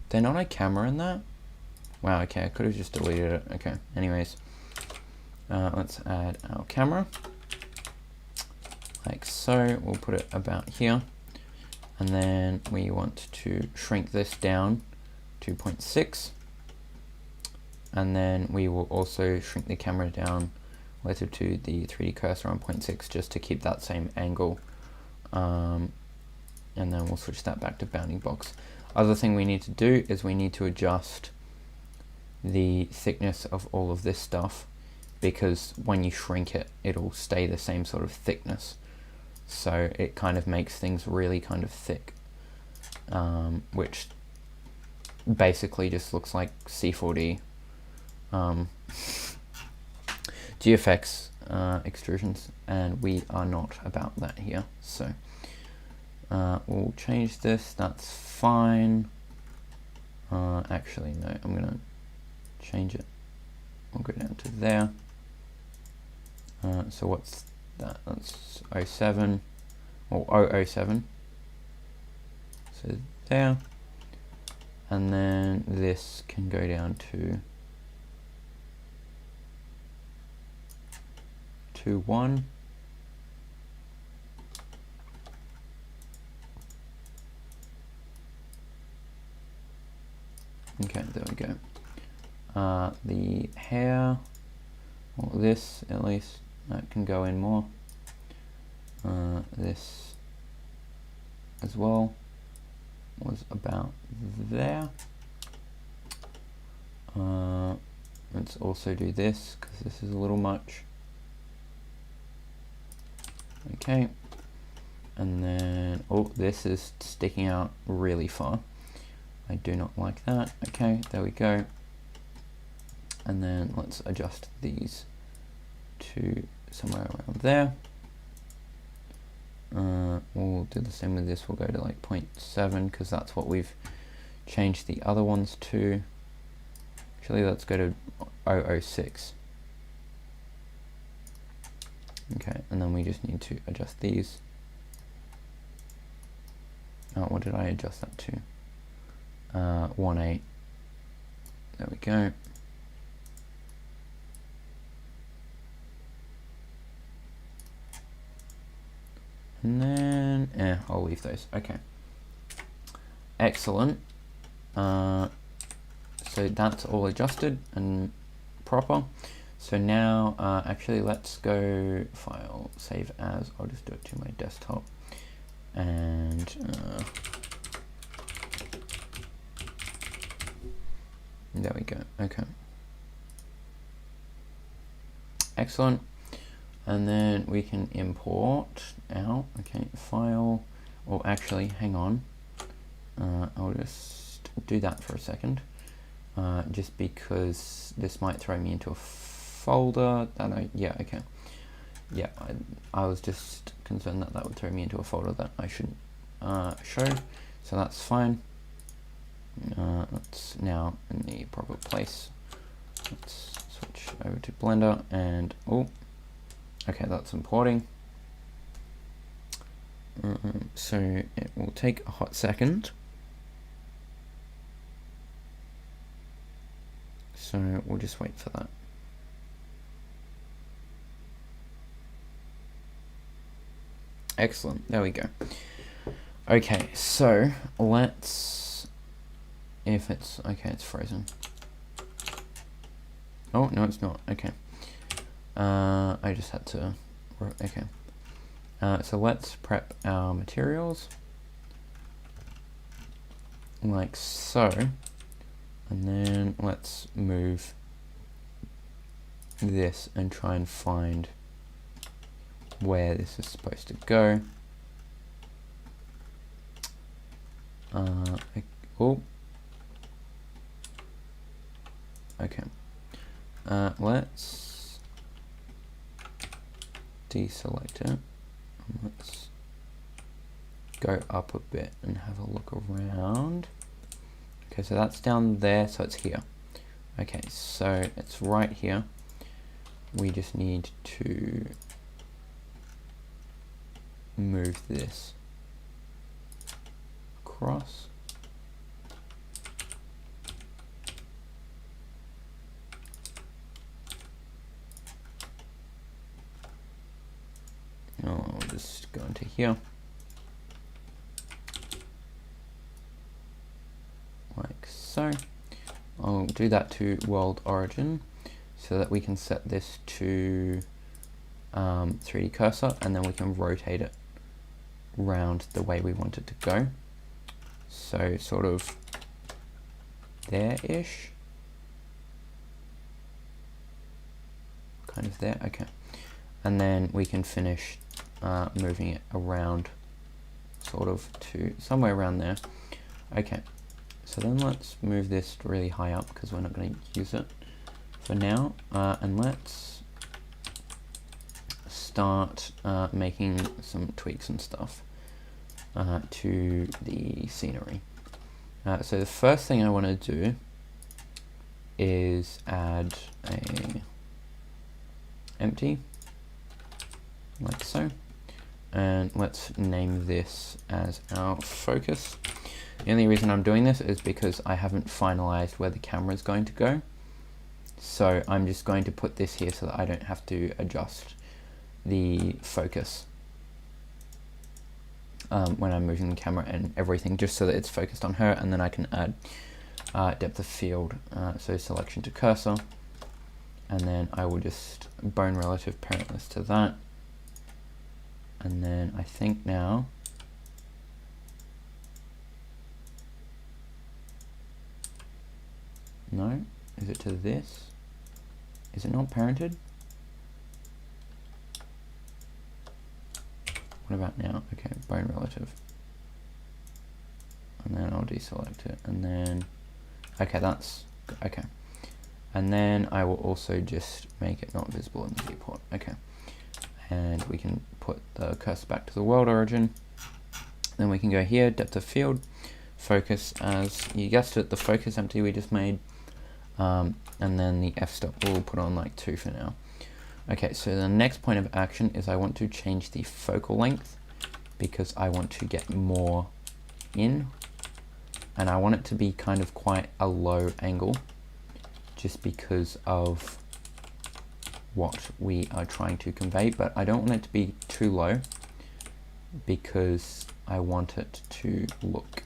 there not a camera in that? Wow, okay, I could have just deleted it. Okay, anyways, let's add our camera, like so. We'll put it about here. And then we want to shrink this down to 0.6. And then we will also shrink the camera down relative to the 3D cursor on 0.6 just to keep that same angle. And then we'll switch that back to bounding box. Other thing we need to do is we need to adjust the thickness of all of this stuff, because when you shrink it, it'll stay the same sort of thickness. So it kind of makes things really kind of thick, which basically just looks like C4D. GFX extrusions, and we are not about that here. So we'll change this, that's fine. Actually, no, I'm gonna change it. We'll go down to there. So what's that? That's 07 or 007. So there. And then this can go down to 2.1. Okay, there we go. The hair, or this at least, that can go in more. This as well was about there. Let's also do this, because this is a little much. Okay, and then, oh, this is sticking out really far. I do not like that. Okay, there we go. And then let's adjust these to somewhere around there. We'll do the same with this. We'll go to like 0.7, because that's what we've changed the other ones to. Actually, let's go to 0.06. Okay, and then we just need to adjust these. Oh, what did I adjust that to? 1.8. There we go. And then, I'll leave those. Okay. Excellent. So that's all adjusted and proper. So now, actually, let's go File, Save As. I'll just do it to my desktop. And there we go. Okay. Excellent. And then we can import out. Okay, File. Or actually, hang on. I'll just do that for a second. Just because this might throw me into a folder that yeah, okay. Yeah, I was just concerned that that would throw me into a folder that I shouldn't show, so that's fine. That's now in the proper place. Let's switch over to Blender, and oh, okay, that's importing. So it will take a hot second. So we'll just wait for that. Excellent, there we go. Okay, so let's, if it's, okay, it's frozen. Oh, no, it's not, okay. I just had to, okay. So let's prep our materials, like so, and then let's move this and try and find where this is supposed to go. Oh, okay. Let's deselect it. Let's go up a bit and have a look around. Okay, so that's down there, so it's here. Okay, so it's right here. We just need to move this across. I'll just go into here. Like so. I'll do that to world origin so that we can set this to 3D cursor, and then we can rotate it round the way we want it to go. So sort of there-ish. Kind of there, okay. And then we can finish moving it around sort of to somewhere around there. Okay, so then let's move this really high up because we're not going to use it for now. And let's start making some tweaks and stuff to the scenery. So the first thing I want to do is add a empty, like so, and let's name this as our focus. The only reason I'm doing this is because I haven't finalized where the camera is going to go, so I'm just going to put this here so that I don't have to adjust the focus when I'm moving the camera and everything, just so that it's focused on her. And then I can add depth of field, so selection to cursor, and then I will just bone relative parentless to that. And then I think now no, is it to this? Is it not parented? What about now? Okay, bone relative. And then I'll deselect it, and then, okay, that's, okay. And then I will also just make it not visible in the viewport, okay. And we can put the cursor back to the world origin. Then we can go here, depth of field, focus as, you guessed it, the focus empty we just made. And then the f-stop we'll put on like 2 for now. Okay, so the next point of action is I want to change the focal length because I want to get more in, and I want it to be kind of quite a low angle just because of what we are trying to convey, but I don't want it to be too low because I want it to look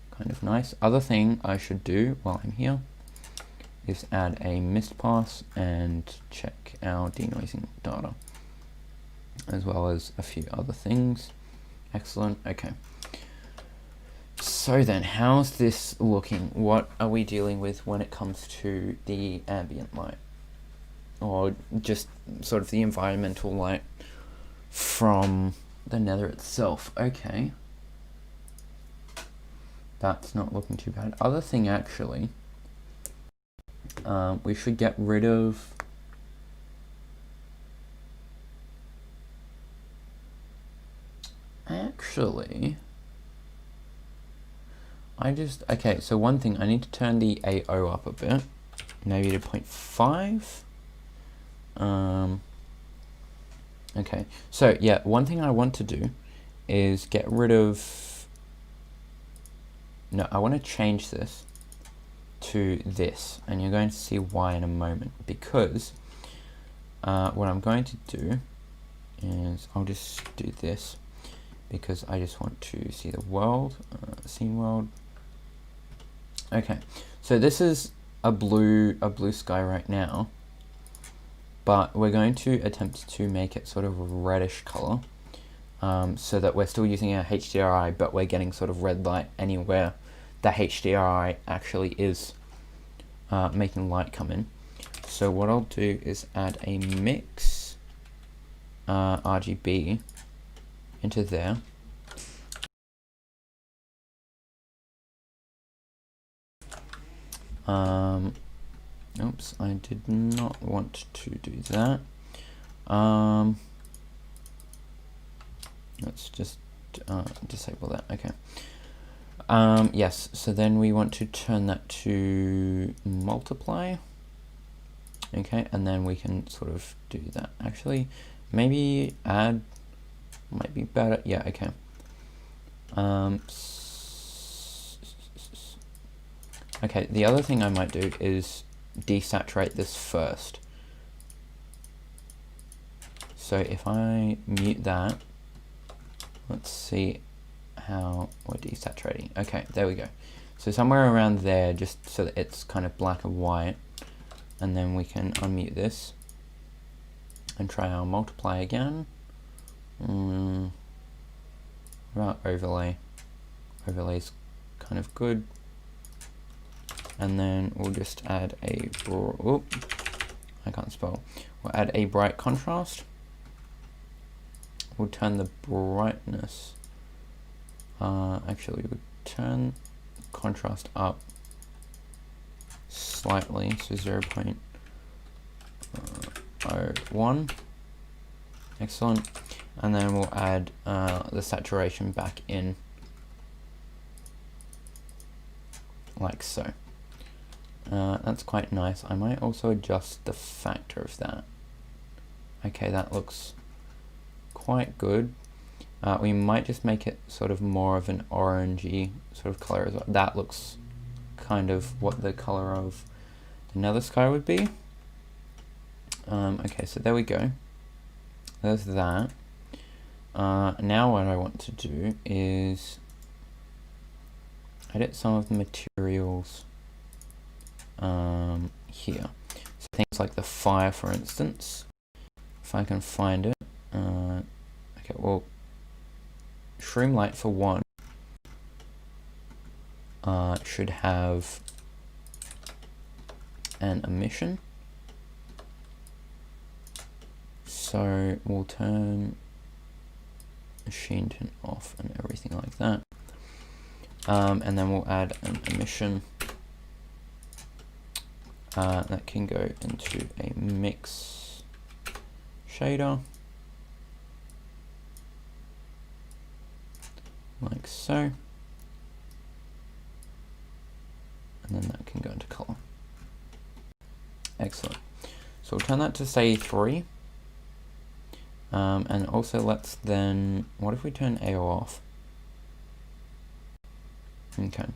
kind of nice. Other thing I should do while I'm here is add a mist pass and check our denoising data, as well as a few other things. Excellent, okay. So then, how's this looking? What are we dealing with when it comes to the ambient light? Or just sort of the environmental light from the nether itself? Okay. That's not looking too bad. Other thing actually, we should get rid of okay, so one thing, I need to turn the AO up a bit, maybe to 0.5. Okay, so yeah, one thing I want to do is get rid of, no, I want to change this to this, and you're going to see why in a moment, because what I'm going to do is I'll just do this. because I just want to see the world, scene world. Okay, so this is a blue sky right now, but we're going to attempt to make it sort of a reddish color, so that we're still using our HDRI, but we're getting sort of red light anywhere the HDRI actually is making light come in. So what I'll do is add a mix RGB into there. Oops, I did not want to do that. Let's just disable that. Okay. Yes, so then we want to turn that to multiply. Okay, and then we can sort of do that. Actually, maybe add might be better. Yeah, okay. Okay, the other thing I might do is desaturate this first. So if I mute that, let's see how we're desaturating. Okay, there we go. So somewhere around there, just so that it's kind of black and white, and then we can unmute this and try our multiply again. About overlay. Overlay's kind of good. And then we'll just add a, I can't spell. We'll add a bright contrast. We'll turn the brightness, actually we'll turn contrast up slightly, so 0.01. Excellent. And then we'll add the saturation back in, like so. That's quite nice. I might also adjust the factor of that. Okay, that looks quite good. We might just make it sort of more of an orangey sort of color as well. That looks kind of what the color of the nether sky would be. Okay, so there we go. There's that. Now what I want to do is edit some of the materials here. So things like the fire, for instance. If I can find it. Okay, well, Shroom Light for one should have an emission. So we'll turn machine tint off and everything like that. And then we'll add an emission that can go into a mix shader, like so, and then that can go into color. Excellent. So we'll turn that to say 3, and also let's then, what if we turn AO off? Okay,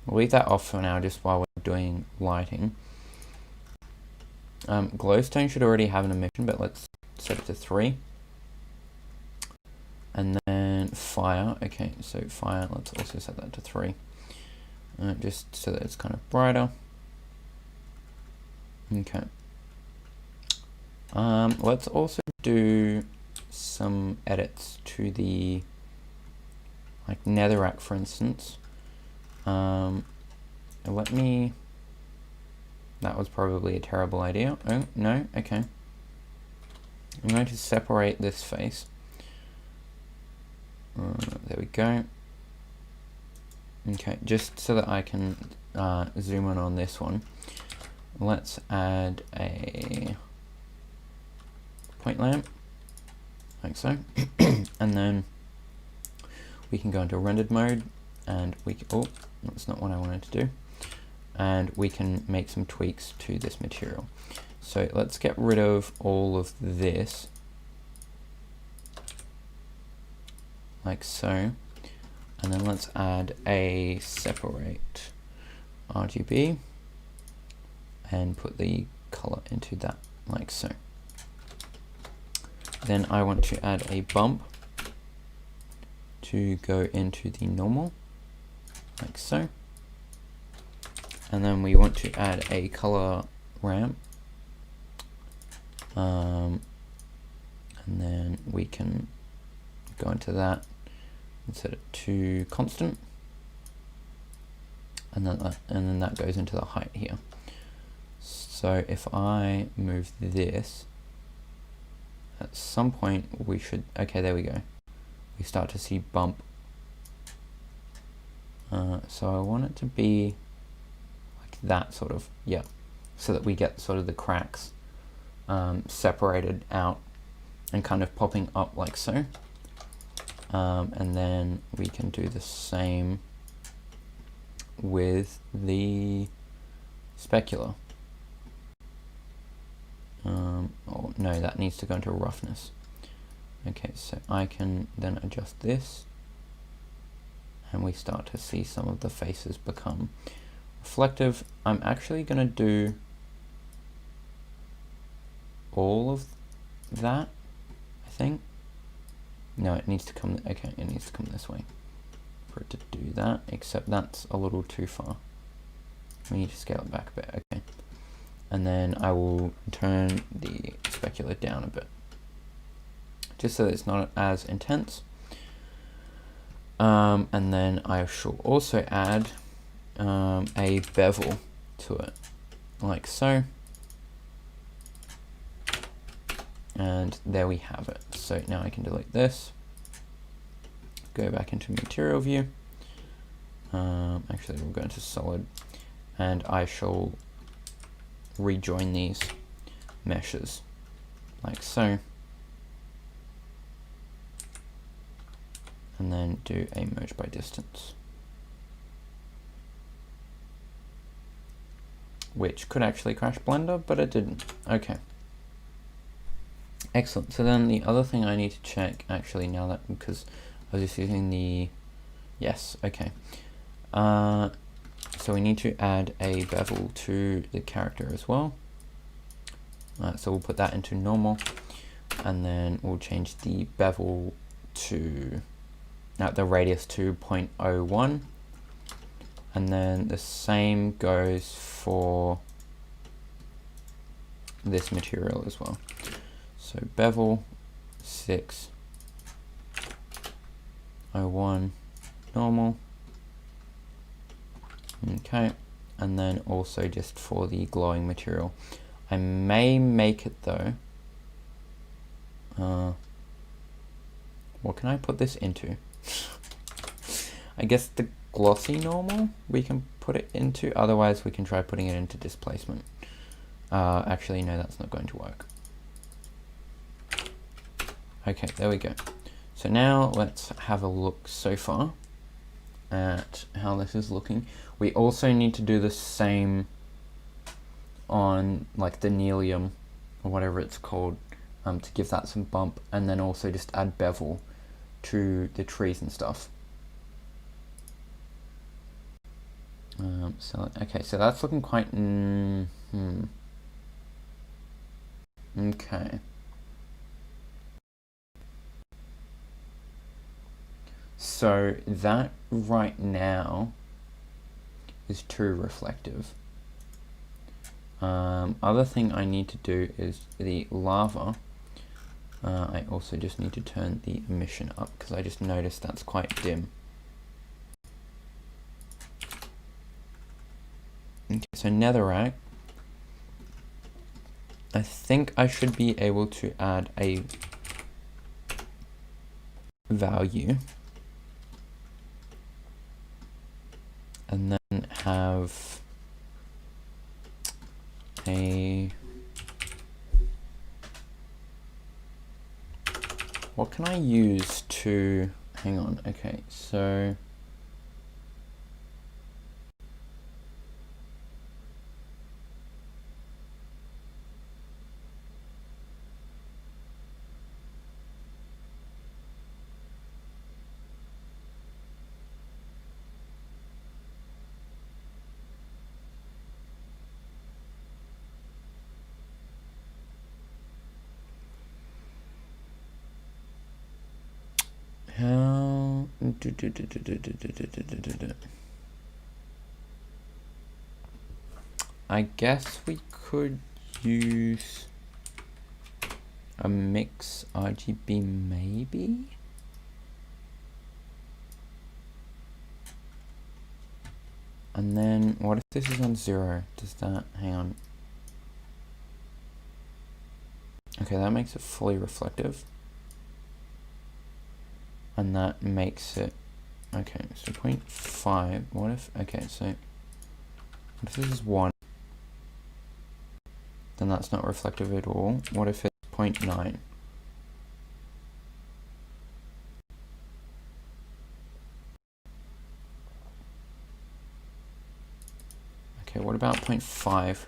we'll leave that off for now just while we're doing lighting. Glowstone should already have an emission, but let's set it to 3. And then fire, okay, so fire, let's also set that to 3. Just so that it's kind of brighter. Okay. Let's also do some edits to the, like netherrack, for instance. Let me, that was probably a terrible idea. Oh, no, okay. I'm going to separate this face. There we go. Okay, just so that I can zoom in on this one. Let's add a point lamp, like so. And then we can go into rendered mode, and we can, oh, that's not what I wanted to do. And we can make some tweaks to this material. So let's get rid of all of this, like so. And then let's add a separate RGB and put the color into that, like so. Then I want to add a bump to go into the normal, like so. And then we want to add a color ramp. And then we can go into that and set it to constant. And then that goes into the height here. So if I move this, at some point we should, okay, there we go. We start to see bump. So I want it to be like that sort of, yeah, so that we get sort of the cracks separated out and kind of popping up like so. And then we can do the same with the specular. Oh no, that needs to go into roughness. Okay, so I can then adjust this, and we start to see some of the faces become reflective. I'm actually going to do all of that, I think. No, it needs to come, okay, it needs to come this way for it to do that, except that's a little too far. We need to scale it back a bit, okay. And then I will turn the specular down a bit, just so that it's not as intense. And then I shall also add a bevel to it, like so. And there we have it. So now I can delete this, go back into material view. Actually, we'll go into solid, and I shall rejoin these meshes like so, and then do a merge by distance, which could actually crash Blender, but it didn't. Okay, excellent. So then the other thing I need to check, actually, now that, because I was just using the, yes, okay. So we need to add a bevel to the character as well. So we'll put that into normal, and then we'll change the bevel to, the radius to 0.01. And then the same goes for this material as well. So bevel 601 normal. Okay, and then also just for the glowing material, I may make it though. What can I put this into? I guess the glossy normal we can put it into, otherwise we can try putting it into displacement. Actually, no, that's not going to work. Okay, there we go. So now let's have a look so far at how this is looking. We also need to do the same on like the Nelium or whatever it's called, to give that some bump, and then also just add bevel to the trees and stuff. So okay, so that's looking quite okay. So that right now is too reflective. Other thing I need to do is the lava. I also just need to turn the emission up, because I just noticed that's quite dim. Okay, so netherrack. I think I should be able to add a value and then have a, what can I use to, hang on, okay, so how I guess we could use a mix RGB maybe? And then what if this is on 0? Does that, hang on. Okay, that makes it fully reflective. And that makes it, okay, so 0.5, what if, okay, so what if this is 1? Then that's not reflective at all. What if it's 0.9? Okay, what about 0.5?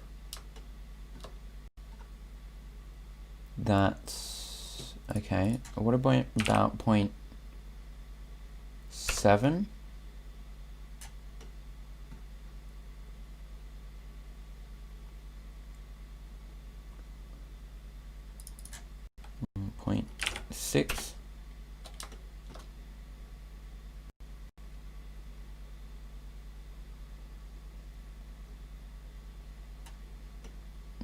That's, okay, what about 0.7? Point 6.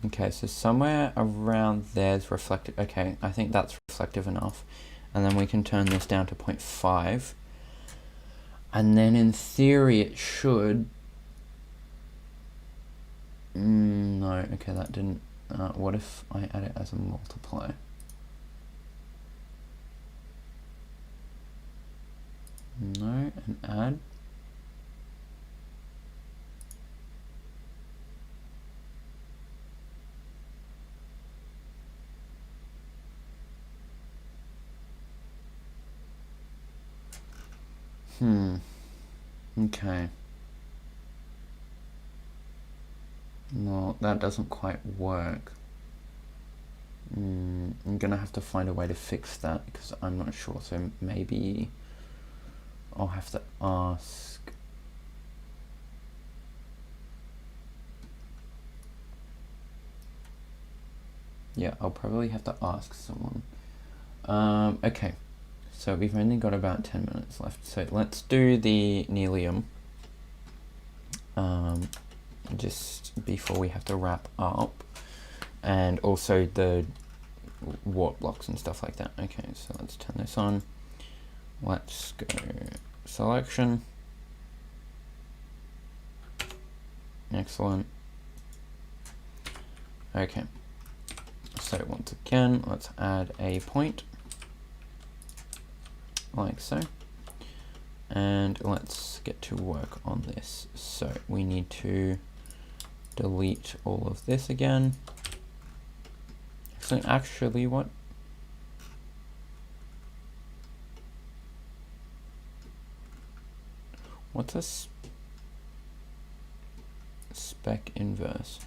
Okay, so somewhere around there's reflective. Okay, I think that's reflective enough. And then we can turn this down to 0.5. And then in theory it should... no, okay, that didn't... what if I add it as a multiply? No, and add. Okay. No, that doesn't quite work. I'm gonna have to find a way to fix that because I'm not sure. So maybe I'll have to ask. Yeah, I'll probably have to ask someone. Okay, so we've only got about 10 minutes left. So let's do the Nelium just before we have to wrap up, and also the warp blocks and stuff like that. Okay, so let's turn this on. Let's go selection. Excellent. Okay. So once again, let's add a point, like so, and let's get to work on this. So we need to delete all of this again. So actually, what's a spec inverse?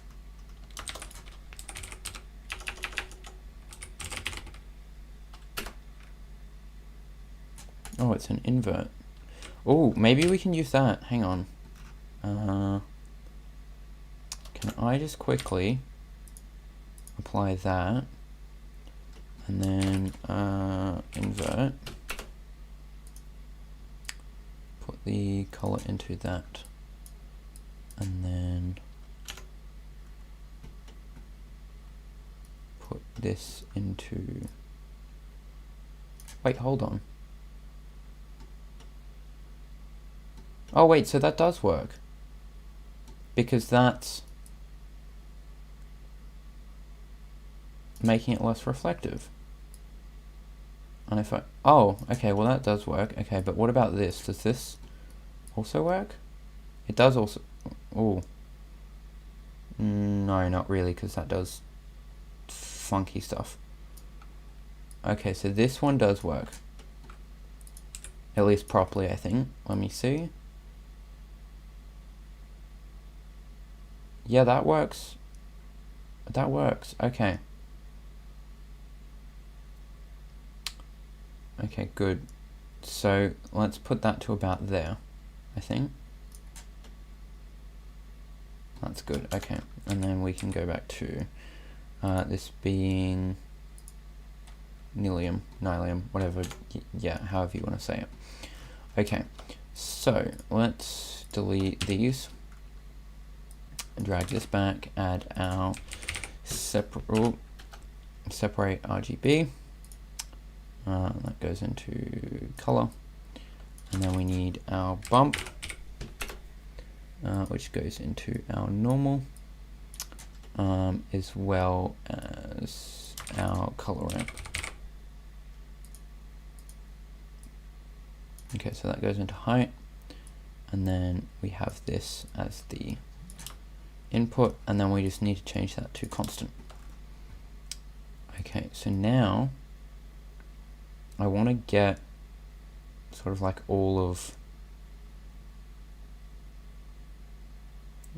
Oh, it's an invert. Oh, maybe we can use that. Hang on. Can I just quickly apply that and then invert, put the color into that, and then put this into, wait, hold on. Oh wait, so that does work, because that's making it less reflective. And if I, oh, okay, well that does work. Okay, but what about this? Does this also work? It does also, oh. No, not really, because that does funky stuff. Okay, so this one does work. At least properly, I think. Let me see. Yeah, that works. That works. Okay. Okay, good. So let's put that to about there, I think. That's good. Okay. And then we can go back to this being Nelium, whatever, yeah, however you want to say it. Okay, so let's delete these and drag this back, add our separate RGB. That goes into color, and then we need our bump, which goes into our normal, as well as our color ramp. Okay, so that goes into height, and then we have this as the input, and then we just need to change that to constant. Okay, so now I want to get sort of like all of,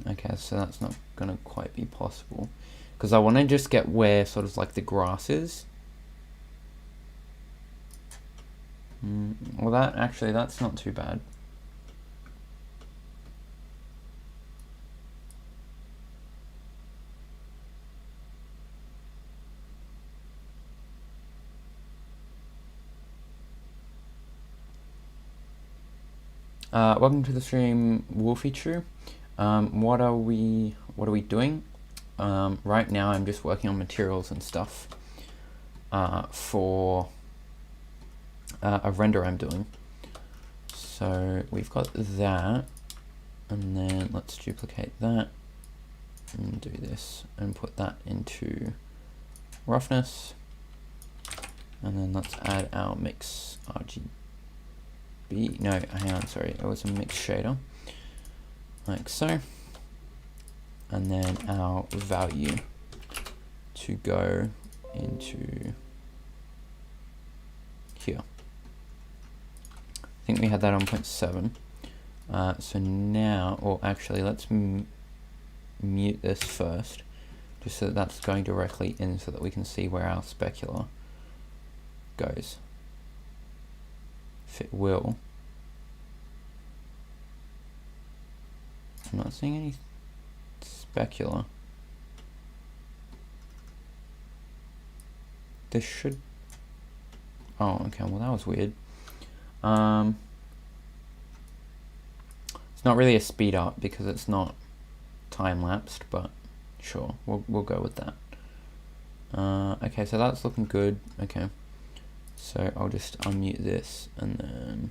okay, so that's not going to quite be possible, because I want to just get where sort of like the grass is. Well, that's not too bad. Welcome to the stream, Wolfie True. What are we doing? Right now I'm just working on materials and stuff for a render I'm doing. So we've got that, and then let's duplicate that and do this and put that into roughness, and then let's add our mix RGB. No, hang on, sorry, it was a mix shader, like so, and then our value to go into here. I think we had that on 0.7. So now, or actually, let's mute this first, just so that that's going directly in, so that we can see where our specular goes. If it will. I'm not seeing any specular. This should. Oh, okay. Well, that was weird. It's not really a speed up because it's not time lapsed, but sure, we'll go with that. Okay, so that's looking good. Okay, so I'll just unmute this and then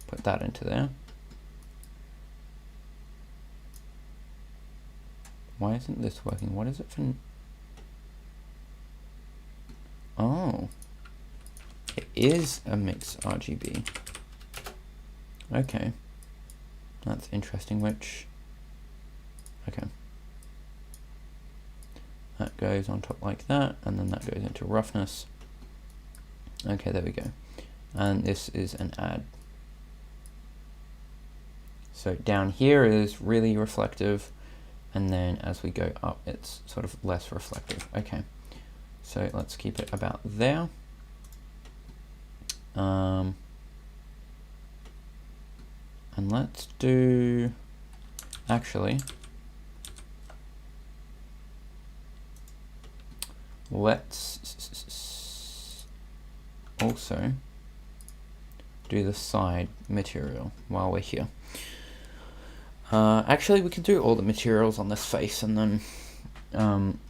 put that into there. Why isn't this working? What is it for? Oh, it is a mix RGB. Okay, that's interesting. Which, okay, that goes on top like that, and then that goes into roughness. Okay, there we go. And this is an add. So down here is really reflective, and then as we go up, it's sort of less reflective. Okay, so let's keep it about there. And let's do, actually, let's also do the side material while we're here. Actually, we can do all the materials on this face, and then,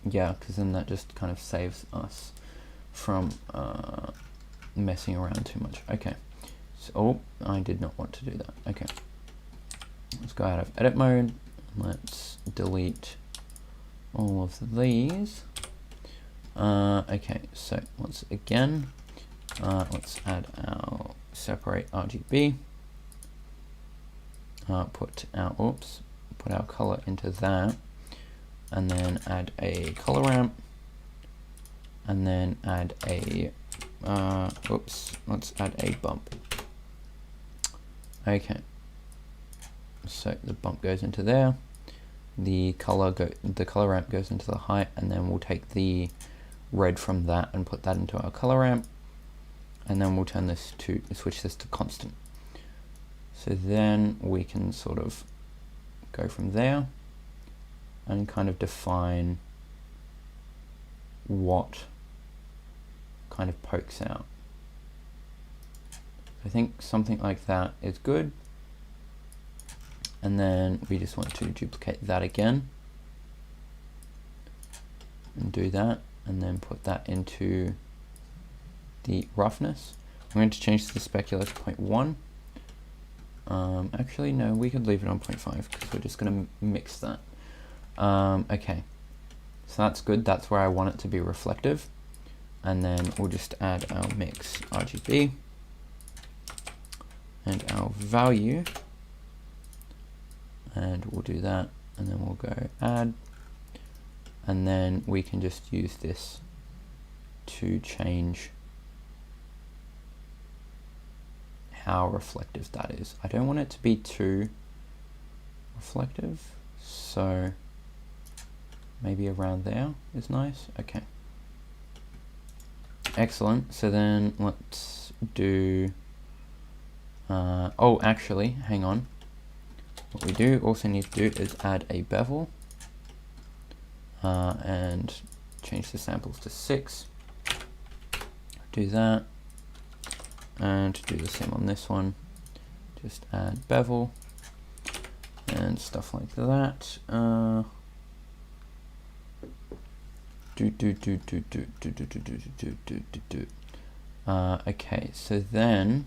yeah, because then that just kind of saves us from messing around too much. Okay, so, oh, I did not want to do that. Okay, let's go out of edit mode. Let's delete all of these. Okay, so let's again, let's add our separate RGB. Put our color into that, and then add a color ramp, and then add a let's add a bump. Okay, so the bump goes into there, the color ramp goes into the height, and then we'll take the red from that and put that into our color ramp, and then we'll turn this to switch this to constant. So then we can sort of go from there and kind of define what kind of pokes out. I think something like that is good. And then we just want to duplicate that again and do that, and then put that into the roughness. I'm going to change the specular to 0.1. Actually, no, we could leave it on 0.5 because we're just going to mix that. Okay, so that's good. That's where I want it to be reflective. And then we'll just add our mix RGB and our value. And we'll do that. And then we'll go add. And then we can just use this to change how reflective that is. I don't want it to be too reflective, so maybe around there is nice. Okay, excellent. So then let's do oh, actually, hang on. What we do also need to do is add a bevel and change the samples to 6. Do that. And do the same on this one, just add bevel and stuff like that. Okay, so then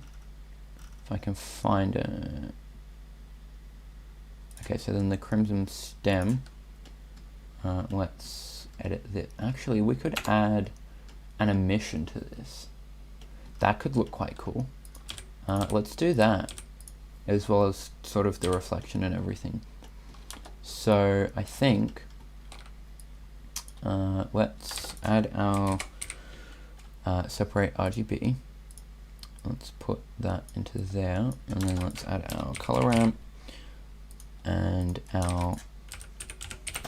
if I can find a, okay, so then the crimson stem, let's edit this. Actually, we could add an emission to this. That could look quite cool. Let's do that, as well as sort of the reflection and everything. So I think let's add our separate RGB. Let's put that into there, and then let's add our color ramp and our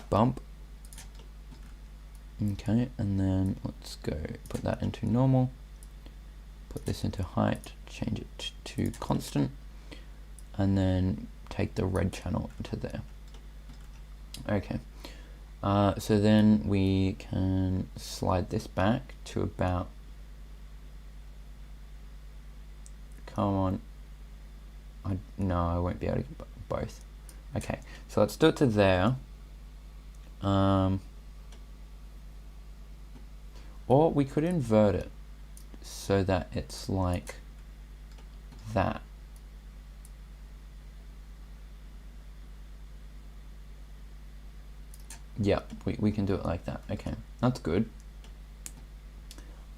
bump. Okay, and then let's go put that into normal. Put this into height, change it to constant, and then take the red channel to there. Okay, so then we can slide this back to about, come on, no, I won't be able to get both. Okay, so let's do it to there. Or we could invert it so that it's like that. Yeah, we can do it like that. Okay, that's good.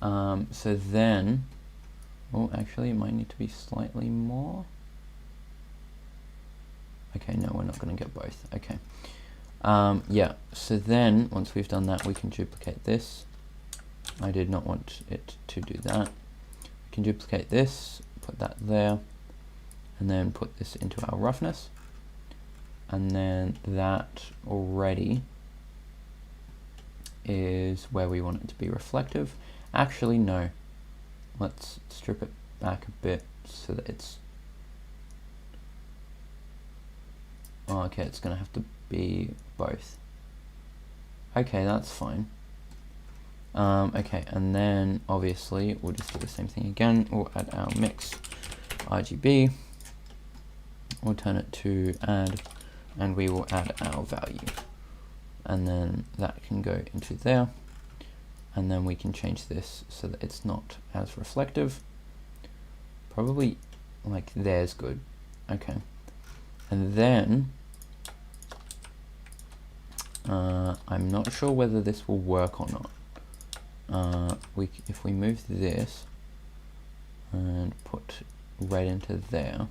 So then, oh, actually it might need to be slightly more. Okay, no, we're not going to get both. Okay. Yeah, so then once we've done that, we can duplicate this. I did not want it to do that. We can duplicate this, put that there, and then put this into our roughness. And then that already is where we want it to be reflective. Actually, no. Let's strip it back a bit so that it's... Oh, okay, it's going to have to be both. Okay, that's fine. Okay, and then obviously we'll just do the same thing again. We'll add our mix RGB. We'll turn it to add, and we will add our value. And then that can go into there. And then we can change this so that it's not as reflective. Probably like there's good. Okay. And then I'm not sure whether this will work or not. If we move this and put red into there,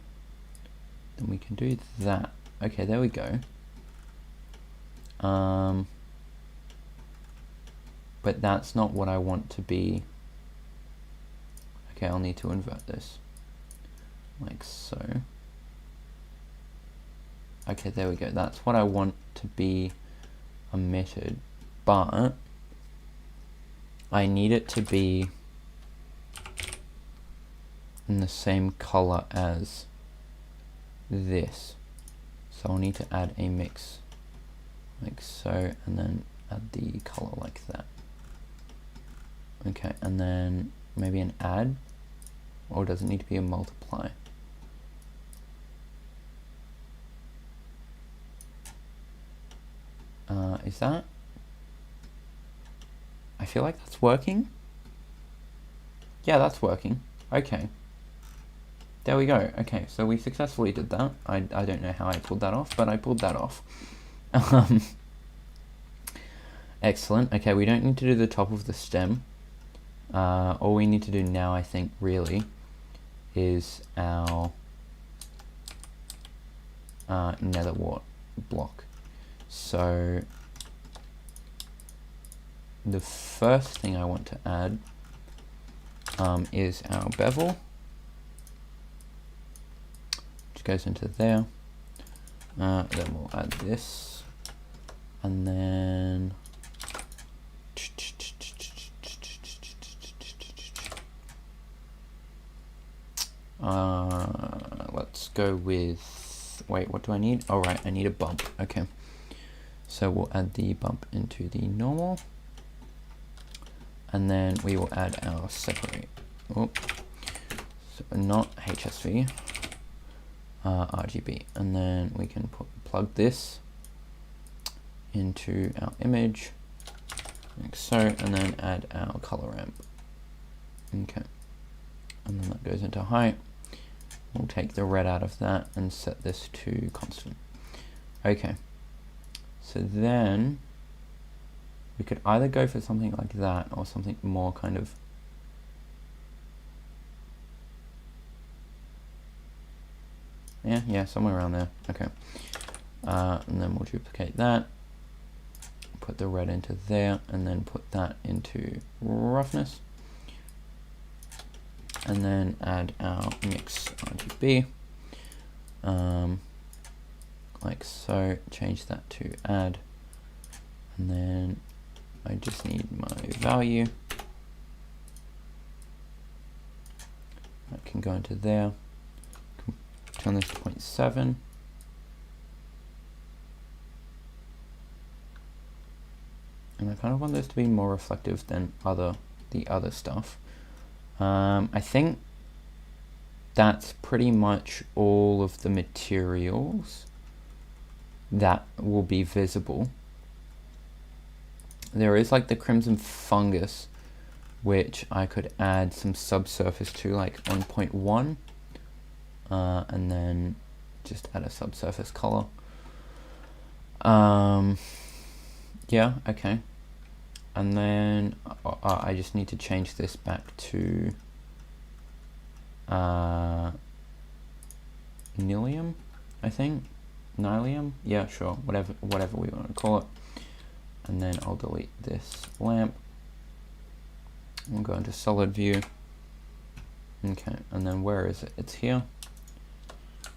then we can do that. Okay, there we go. But that's not what I want to be. Okay, I'll need to invert this, like so. Okay, there we go. That's what I want to be emitted, but I need it to be in the same color as this. So I'll need to add a mix like so, and then add the color like that. Okay, and then maybe an add, or does it need to be a multiply? apply. Is that? I feel like that's working. Yeah, that's working. Okay. There we go. Okay, so we successfully did that. I don't know how I pulled that off, but I pulled that off. Excellent. Okay, we don't need to do the top of the stem. All we need to do now, I think, really, is our nether wart block. So the first thing I want to add is our bevel, which goes into there. Then we'll add this, and then let's go with, wait, what do I need? Oh right, I need a bump. Okay, so we'll add the bump into the normal, and then we will add our separate. Oh, so not HSV, RGB, and then we can plug this into our image like so, and then add our color ramp. Okay, and then that goes into height. We'll take the red out of that and set this to constant. Okay, so then we could either go for something like that or something more kind of yeah, somewhere around there. Okay, and then we'll duplicate that, put the red into there, and then put that into roughness, and then add our mix RGB, like so. Change that to add, and then I just need my value. That can go into there. Turn this to 0.7. And I kind of want this to be more reflective than the other stuff. I think that's pretty much all of the materials that will be visible. There is like the crimson fungus, which I could add some subsurface to, like 1.1, and then just add a subsurface color. Yeah, okay. And then I just need to change this back to Nilium, I think. Nilium? Yeah, sure. Whatever we want to call it. And then I'll delete this lamp. We'll go into solid view. Okay, and then where is it? It's here.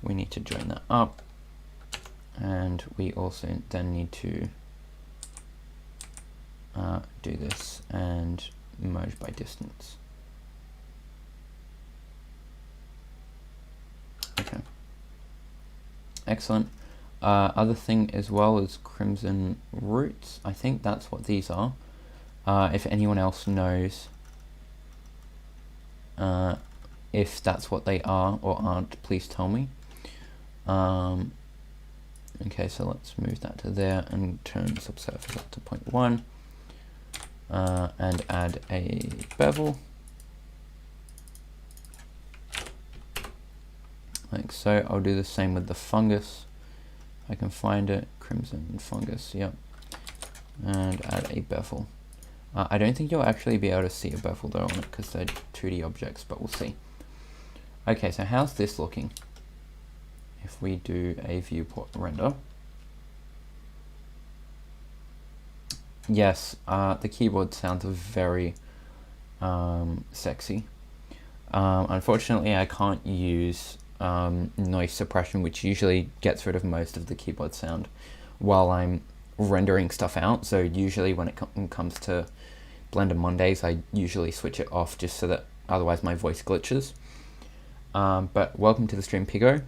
We need to join that up. And we also then need to do this and merge by distance. Okay. Excellent. Other thing as well is crimson roots. I think that's what these are. If anyone else knows if that's what they are or aren't, please tell me. Okay, so let's move that to there and turn subsurface up to 0.1 and add a bevel. Like so. I'll do the same with the fungus. I can find it, crimson fungus, yep. And add a bevel. I don't think you'll actually be able to see a bevel though on it because they're 2D objects, but we'll see. Okay, so how's this looking? If we do a viewport render. Yes, the keyboard sounds very sexy. Unfortunately, I can't use noise suppression, which usually gets rid of most of the keyboard sound while I'm rendering stuff out. So usually when it comes to Blender Mondays, I usually switch it off just so that otherwise my voice glitches. But welcome to the stream, Pigo.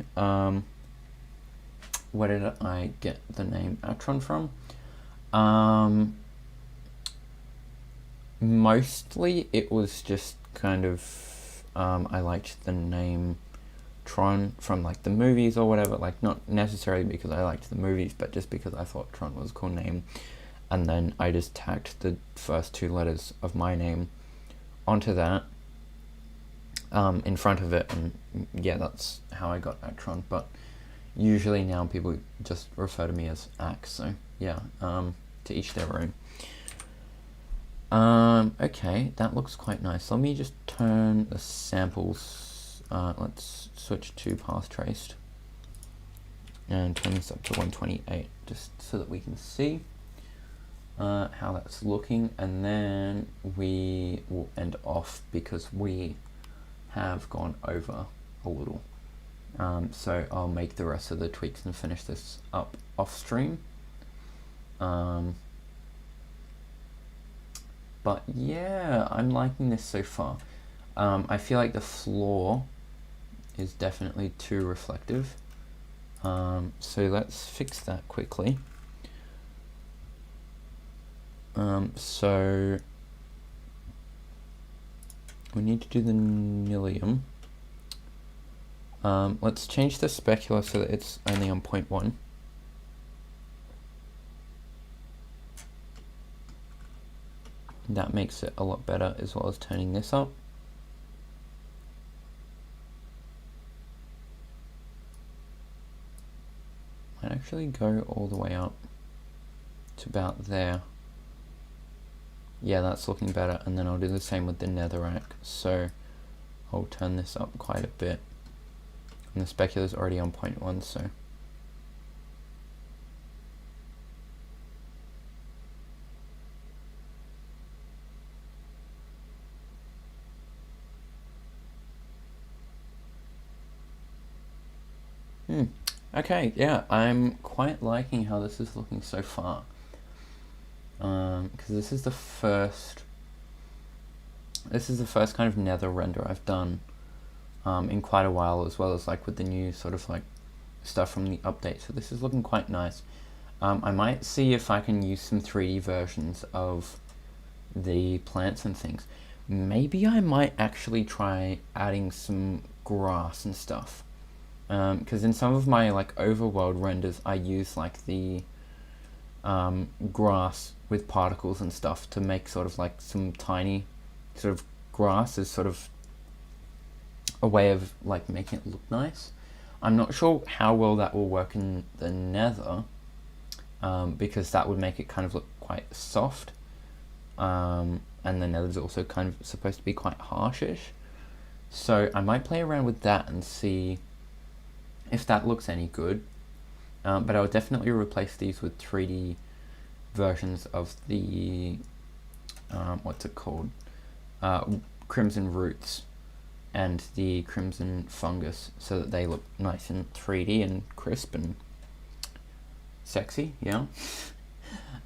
Where did I get the name Atron from? Mostly it was just kind of I liked the name Tron from like the movies or whatever, like not necessarily because I liked the movies, but just because I thought Tron was a cool name. And then I just tacked the first 2 letters of my name onto that, in front of it, and yeah, that's how I got Actron. But usually now people just refer to me as Axe, so yeah, to each their own. Okay, that looks quite nice. Let me just turn the samples, let's switch to path traced and turn this up to 128 just so that we can see how that's looking, and then we will end off because we have gone over a little. So I'll make the rest of the tweaks and finish this up off stream. But yeah, I'm liking this so far. I feel like the floor is definitely too reflective. So let's fix that quickly. So we need to do the nillium. Let's change the specular so that it's only on 0.1. That makes it a lot better, as well as turning this up. Might actually go all the way up to about there. Yeah, that's looking better, and then I'll do the same with the netherrack. So I'll turn this up quite a bit, and the specular is already on 0.1, so okay, yeah, I'm quite liking how this is looking so far. Because this is the first kind of nether render I've done in quite a while, as well as like with the new sort of like stuff from the update. So this is looking quite nice. I might see if I can use some 3D versions of the plants and things. Maybe I might actually try adding some grass and stuff. Because in some of my like overworld renders, I use like the grass with particles and stuff to make sort of like some tiny sort of grass as sort of a way of like making it look nice. I'm not sure how well that will work in the nether, because that would make it kind of look quite soft, and the nether's also kind of supposed to be quite harshish. So I might play around with that and see if that looks any good. But I would definitely replace these with 3D versions of the what's it called, Crimson Roots and the Crimson Fungus, so that they look nice and 3D and crisp and sexy, yeah.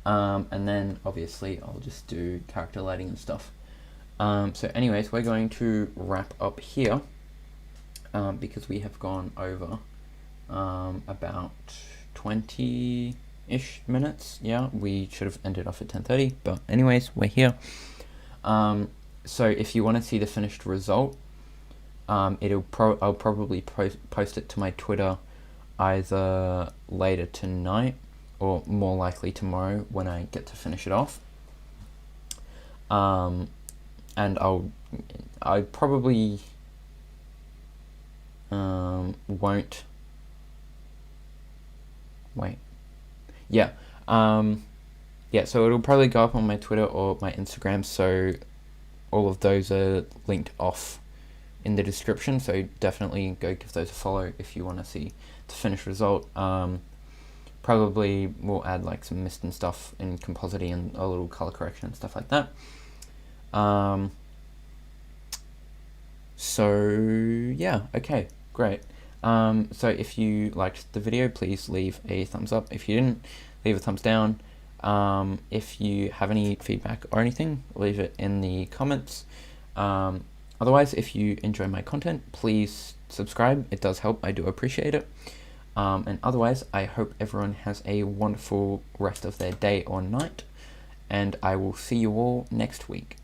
And then obviously I'll just do character lighting and stuff. So anyways, we're going to wrap up here, because we have gone over about 20-ish minutes. Yeah, we should have ended off at 10:30, but anyways, we're here. So if you want to see the finished result, I'll probably post it to my Twitter either later tonight or more likely tomorrow when I get to finish it off. And I probably won't wait. Yeah. Yeah, so it'll probably go up on my Twitter or my Instagram, so all of those are linked off in the description, so definitely go give those a follow if you want to see the finished result. Probably we'll add like some mist and stuff in compositing and a little color correction and stuff like that. So yeah, okay, great. So if you liked the video, please leave a thumbs up. If you didn't, leave a thumbs down. If you have any feedback or anything, leave it in the comments. Otherwise, if you enjoy my content, please subscribe. It does help. I do appreciate it. And otherwise, I hope everyone has a wonderful rest of their day or night, and I will see you all next week.